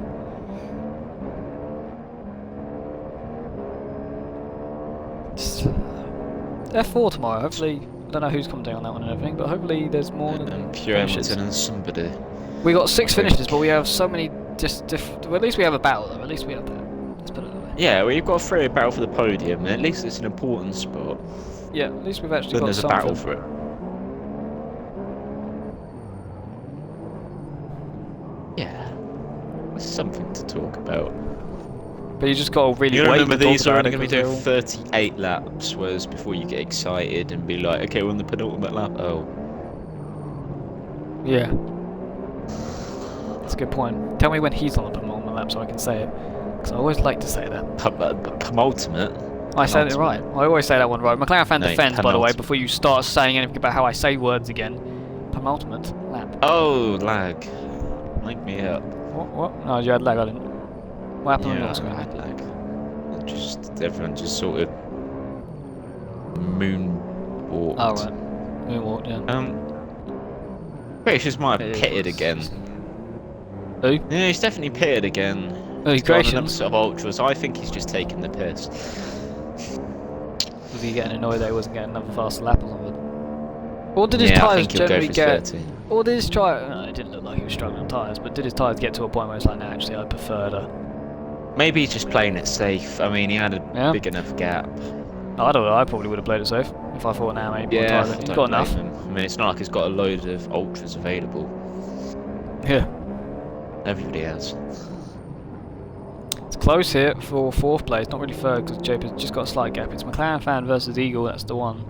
F4 tomorrow. Hopefully, I don't know who's commenting on that one and everything, but hopefully there's more than Pure Hamilton and somebody. We got 6 finishes, but we have so many well, at least we have a battle though. At least we have that. Let's put it that way. Yeah, we've got a battle for the podium, and at least it's an important spot. Yeah, at least we've actually then got there's something. a battle for it. Yeah, there's something to talk about. But you just got to really wait. Remember, these are only going to be doing 38 laps, whereas before you get excited and be like, okay, we're on the penultimate lap. Oh. Yeah. That's a good point. Tell me when he's on the penultimate lap so I can say it. Because I always like to say that. Penultimate? I said it right. I always say that one right. McLaren fan defends, by the way, before you start saying anything about how I say words again. Penultimate lap. Oh, lag. Lag me up. What? No, you had lag, I didn't. What happened on your screen? I had lag. Everyone just sort of moonwalked. Oh, right. Moonwalked, yeah. Gracious might have pitted again. Who? Yeah, he's definitely pitted again. Oh, he's Gracious. Another sort of ultras. I think he's just taking the piss. Was he getting annoyed that he wasn't getting another fast lap or something? Or did his tyres generally get... Or did his tyres... No, it didn't look like he was struggling on tyres, but did his tyres get to a point where it's like, no, actually, I prefer to... Maybe he's just playing it safe. I mean, he had a big enough gap. I don't know, I probably would have played it safe if I thought now maybe more tyres. He's got enough. I mean, it's not like he's got a load of ultras available. Yeah. Everybody has. It's close here for 4th place, not really 3rd because Jape has just got a slight gap. It's McLaren fan versus Eagle, that's the one.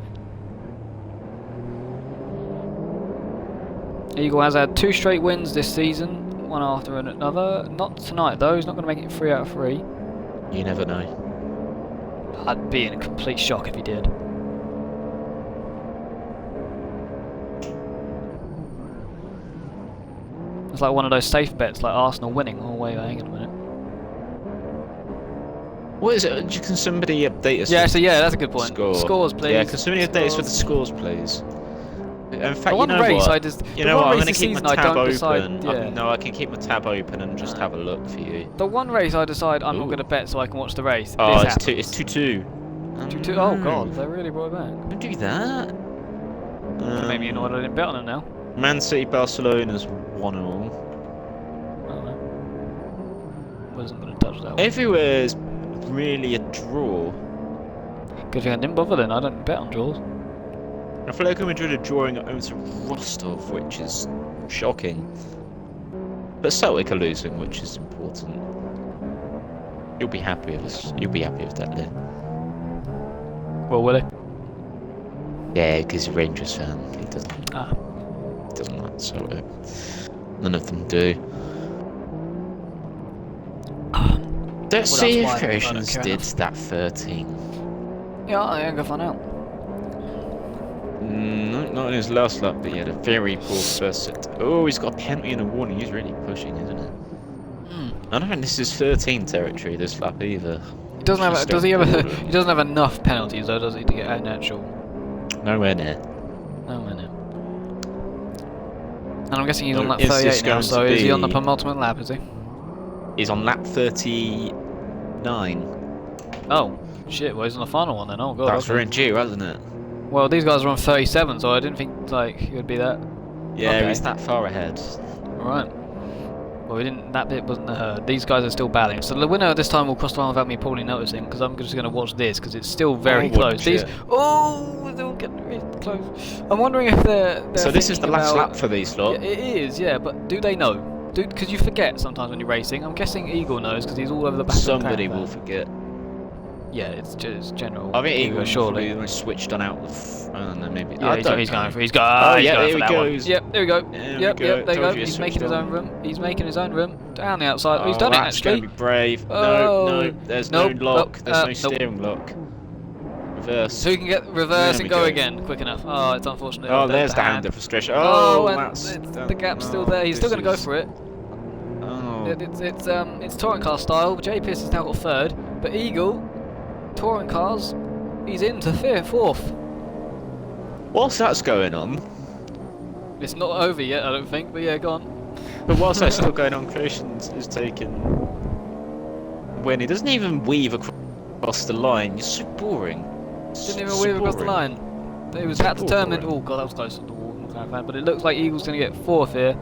Eagle has had 2 straight wins this season, one after another. Not tonight though, he's not going to make it 3 out of 3. You never know. I'd be in a complete shock if he did. It's like one of those safe bets, like Arsenal winning. Oh wait, hang on a minute. What is it? Can somebody update us? Yeah, so yeah, that's a good point. Score. Scores, please. Yeah, can somebody update us with the scores, please? In fact, The one you know race what? I just, You the know one what? I'm race going to this keep my season I tab don't open. decide. Yeah. No, I can keep my tab open and just have a look for you. The one race I decide I'm not Ooh. going to bet so I can watch the race. Oh, this it's 2-2. 2-2. Oh god, they really brought it back. Don't do that. Maybe you know what, I didn't bet on it now. Man City Barcelona's 1-1. I don't know. Wasn't going to touch that one. Everywhere's really a draw. Good thing I didn't bother then. I don't bet on draws. Atletico Madrid are drawing at home to Rostov, which is shocking. But Celtic are losing, which is important. You'll be happy with us. You'll be happy with that, Lynn. Well, will he? Yeah, because he's a Rangers fan. He doesn't. Ah. He doesn't like Celtic. None of them do. Let's see if Croatians did that 13. Yeah, I'm going to find out. Not in his last lap, but he had a very poor first set. Oh, he's got a penalty and a warning. He's really pushing, isn't it? I don't think this is 13 territory this lap either. He doesn't have. Does he have? He doesn't have enough penalties though, does he, to get an actual? Nowhere near. Nowhere near. And I'm guessing he's on lap Is this 38 now. going So to is he on the be- penultimate lap? Is he? He's on lap 39. Oh shit! Well, he's on the final one then. Oh god. That's very due, hasn't it? Well, these guys are on 37, so I didn't think like it would be that. Yeah, Okay. he's that far ahead. Alright. Well, we didn't. That bit wasn't heard. These guys are still battling. So the winner this time will cross the line without me probably noticing, because I'm just going to watch this because it's still very I'll close. watch These. it. Oh, they're all getting really close. I'm wondering if they're So this is the thinking last about- lap for these lot. Yeah, it is, yeah. But do they know? Because you forget sometimes when you're racing. I'm guessing Eagle knows because he's all over the back. Somebody of the will caravan. forget. Yeah, it's just general. I think Eagle, Eagle surely. probably switched on out. I don't know, maybe. Yeah, I he's don't going know. for. He's going. yeah, going there for he that one. goes. Yep, there we go. There Yep, we yep, go. there you Told go. you He's it making his switched own room. He's making his own room. Down the outside. Oh, he's done it That's actually. going to be brave. Oh, no, there's nope, no lock. nope, There's no nope. steering lock. Reverse. So he can get reverse There and we go go. again quick enough. Oh, it's unfortunate. Oh, there's the hand of frustration. Oh, Oh, and that's the gap's still there. He's still going to go for it. Oh. It's touring car style. J Pierce has now got third, but Eagle, touring cars, he's into fourth. Whilst that's going on, It's not over yet, I don't think. But yeah, go on. but whilst that's still going on, Christians is taking when he doesn't even weave across the line. You're so boring. Didn't even weave across the line. It was that So determined. boring. Oh god, that was close to the wall. But it looks like Eagle's going to get fourth here.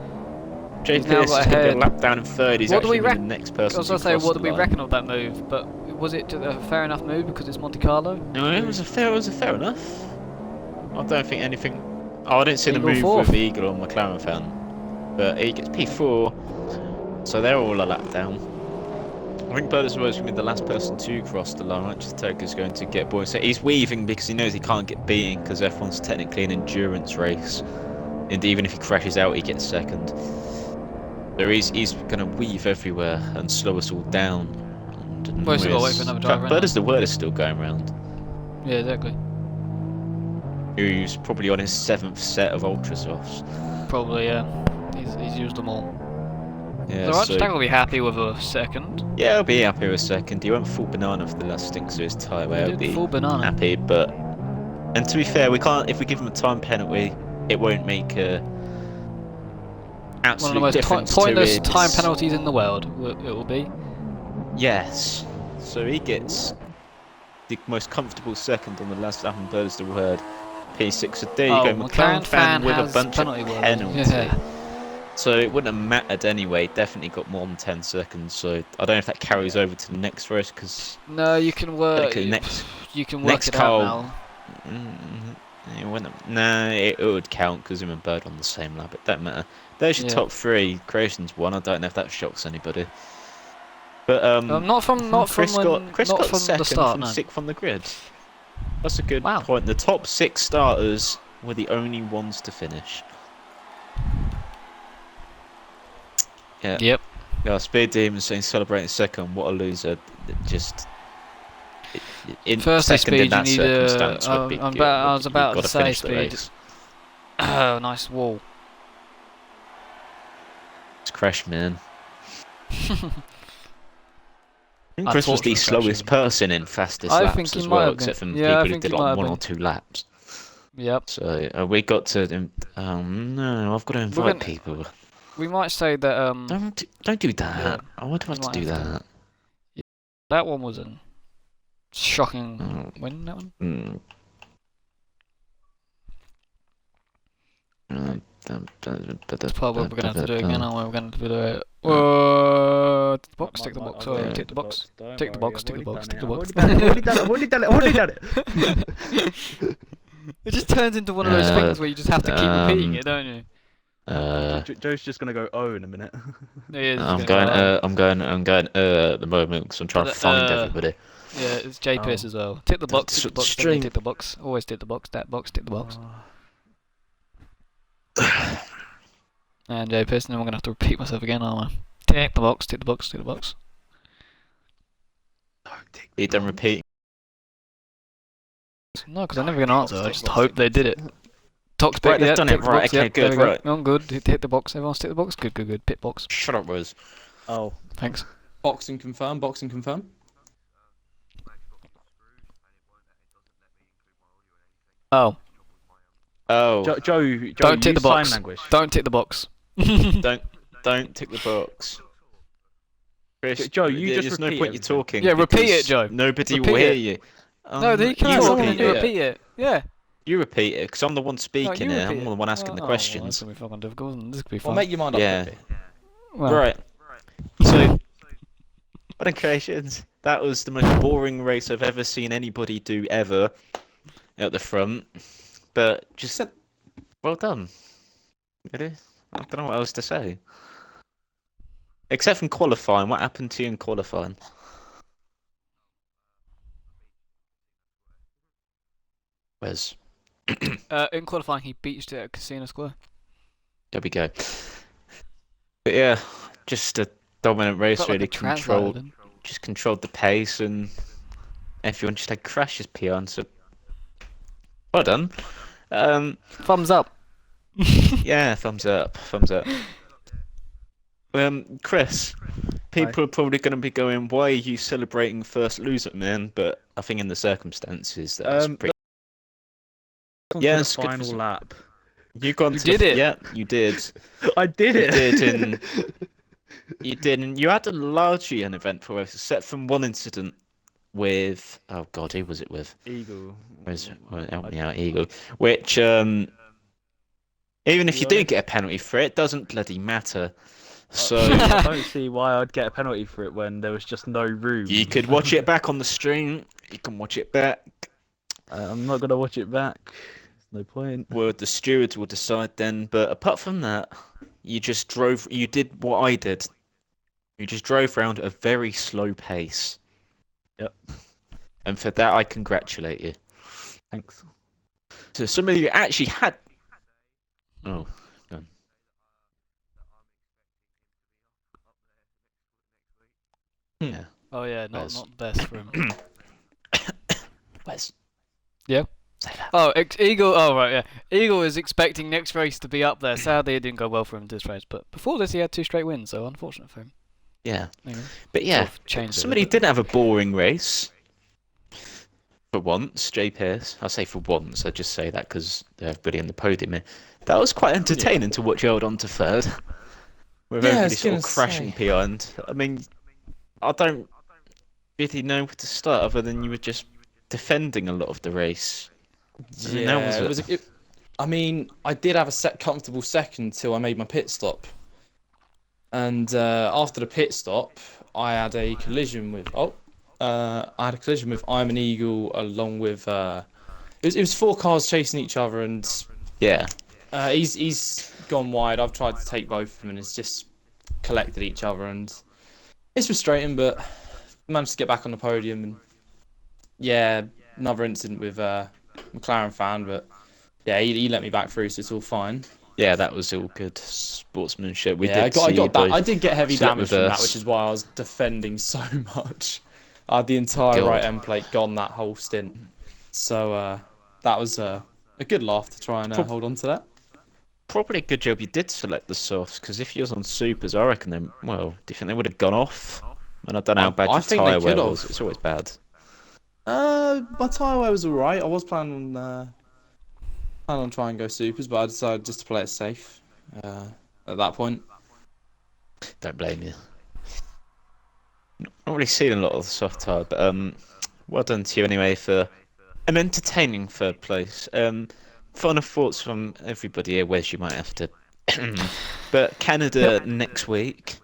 J He's now Pierce got is going to be a ahead. lap down in third. He's What do actually we the next person I was to going to say, cross what the do we line. reckon of that move? But was it a fair enough move because it's Monte Carlo? No, it was a fair enough. I don't think anything. Oh, I didn't see the Eagle move fourth. with Eagle on McLaren fan, but he gets P4, so they're all a lap down. I think Bottas was going to be the last person to cross the line. Just Toka's going to get bored. So he's weaving because he knows he can't get beaten because F1's technically an endurance race, and even if he crashes out, he gets second. So he's going to weave everywhere and slow us all down. And Well, he's got to wait for another driver. Bottas, the word is still going round. Yeah, exactly. Who's probably on his 7th set of ultra softs. Probably, yeah. He's used them all. Yeah, Alright, so, Stag will be happy with a second. yeah, I'll be happy with second. He went full banana for the last stint, so his tyre He I'll did be full banana. happy. But and to be fair, we can't. If we give him a time penalty, it won't make a One of the absolute most difference pointless to his... time penalties in the world, it will be. Yes. So he gets the most comfortable second on the last lap, and Bottas the word. P6. So there you Oh, go. McLaren fan with a has bunch of penalty words. penalties. Yeah. So it wouldn't have mattered anyway. Definitely got more than 10 seconds. So I don't know if that carries over to the next race because No, you can work. next You can work next it Carl- out now. it wouldn't. Nah, it would count because him and Bird on the same lap. It don't matter. There's your Yeah. top three. Creation's one. I don't know if that shocks anybody. But Not from Chris when, got Chris not got from second the start. from No. 6th on the grid. That's a good Wow. point. The top 6 starters were the only ones to finish. Yeah. Yep. Yeah, Speed Demon saying celebrating second. What a loser! Just in Firstly, second in Speed, that you need a- circumstance would be good. I was You've about got to say, finish the Speed. race. Oh, nice wall. crash, man. I think I Chris was torched the him slowest crashing. person in fastest I laps think he as might well, have been. except from Yeah, I people who think he did might like have 1 or been. 2 laps. Yep. So we got to. No, I've got to invite people. We might say that. Don't do that. Yeah, Why do I have to do that? Yeah, that one was a shocking Oh. win. That one. It's probably we're gonna have to do it again, aren't we? We're gonna have to do it. Tick the box, tick the box, tick the box, tick the box, tick the box, tick the box. I've already done it. It just turns into one of those things where you just have to keep repeating it, don't you? Joe's just gonna go in a minute. I'm going at the moment because I'm trying to find everybody. Yeah, it's JPS as well. Tick the box, tick the box, tick the box. Always tick the box, that box, tick the box. And JPS, and then we're gonna have to repeat myself again, aren't we? Tick the box, tick the box, tick the box. You done repeating? No, because I'm never gonna answer. I just hope they did it. Tox Right, they've done it. Right, okay, good, right. I'm good. Hit the box. Everyone's tick the box. Good, good, good. Pit box. Shut up, Rose. Oh, thanks. Boxing confirm. Boxing confirm. Oh. Oh. Joe, don't tick the box. Sign language. Don't tick the box. Don't tick the box. Chris, Joe, you just there's no point everything. you talking. Yeah, repeat it, Joe. Nobody Repeat will hear it. you. No, you can repeat it. Yeah. You repeat it, because I'm the one speaking no, here. I'm the one asking the questions. Well, that's gonna be fucking difficult. This could be fun. Well, make your mind up. Yeah. Well, Right. So, what a creations. That was the most boring race I've ever seen anybody do ever at the front. But just well done. Really? I don't know what else to say. Except from qualifying. What happened to you in qualifying? Where's in qualifying, he beached it at Casino Square. there we go. But yeah, just a dominant race, Felt really. like Controlled the pace, and everyone just had crashes on. So well done. Thumbs up. Yeah, thumbs up. Chris, people are probably going to be going, "Why are you celebrating first loser, man?" But I think in the circumstances, that's pretty. Yes, final lap. You did it. Yeah, you did. I did it. You did, and you did, and you had a largely an eventful race, except from one incident with oh god, who was it with? Eagle. Help me out, Eagle. Which even if you do get a penalty for it, doesn't bloody matter. So I don't see why I'd get a penalty for it when there was just no room. you could watch it back on the stream. You can watch it back. I'm not gonna watch it back. There's no point. Well, the stewards will decide then. But apart from that, you just drove. You did what I did. You just drove around at a very slow pace. Yep. And for that, I congratulate you. Thanks. So some of you actually had. Oh, done. Yeah. Oh yeah, not best for him. Wes. Yeah. Say that. Oh, Eagle. Oh right, yeah. Eagle is expecting next race to be up there. Sadly, it didn't go well for him this race, but before this, he had 2 straight wins, so unfortunate for him. Yeah. Anyway, But yeah, changed somebody did have a boring race. For once, Jay Pierce. I say for once. I just say that because everybody on the podium here. That was quite entertaining to watch you hold on to third. With everybody sort of crashing behind. I mean, I don't really know where to start other than you were just defending a lot of the race. Yeah, I mean, I did have a comfortable second till I made my pit stop. And after the pit stop, I had a collision with I'm an Eagle along with it was 4 cars chasing each other, and yeah, he's gone wide. I've tried to take both of them, and it's just collected each other, and it's frustrating, but managed to get back on the podium. And yeah, another incident with McLaren fan, but yeah, he let me back through, so it's all fine. Yeah, that was all good sportsmanship. I did get heavy damage from that, which is why I was defending so much. I had the entire right end plate gone that whole stint, so that was a good laugh to try and hold on to that. probably a good job you did select the softs, because if you was on supers, I reckon them. Well, do you think they would have gone off? And I don't know how bad I your think they tyre wear could was. have. It's always bad. My tyre wear was alright. I was planning on trying and go supers, but I decided just to play it safe. At that point. Don't blame you. Not really seen a lot of the soft tyre, but well done to you anyway for an entertaining third place. Final thoughts from everybody here. Wes, you might have to. But Canada next week.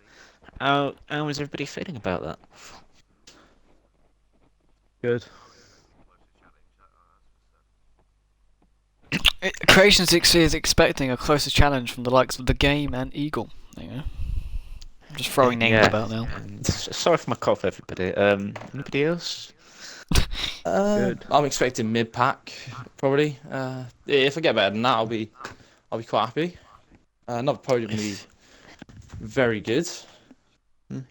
How is everybody feeling about that? Good. Creation 60 is expecting a closer challenge from the likes of the Game and Eagle. You know, I'm just throwing names about now. And sorry for my cough, everybody. Anybody else? Good. I'm expecting mid pack probably. If I get better than that, I'll be quite happy. Another podium would be very good.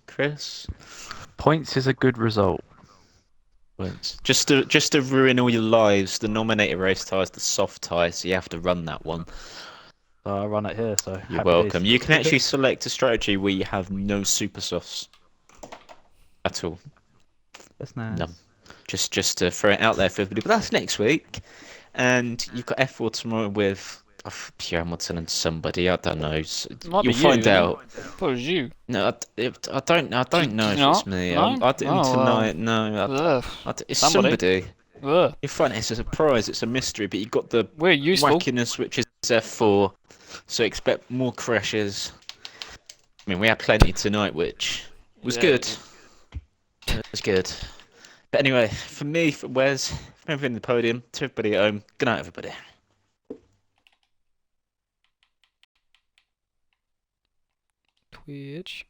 Chris? Points is a good result. Just to ruin all your lives, the nominated race tyre is the soft tyre, so you have to run that one. So I run it here, so You're happy welcome. days. You can actually select a strategy where you have no super softs at all. That's nice. No. Just to throw it out there for everybody. But that's next week, and you've got F4 tomorrow with Pierre Hamilton and somebody. I don't know. Might You'll be find you, out. What was you? No, I don't know if not? it's me. No? I didn't Oh, tonight. No, it's somebody. Ugh. You'll find it's a surprise. It's a mystery. But you've got the We're useful. wackiness, which is F4. So expect more crashes. I mean, we had plenty tonight, which was good. It was good. But anyway, for me, for Wes, for everything in the podium, to everybody at home, good night, everybody. Twitch.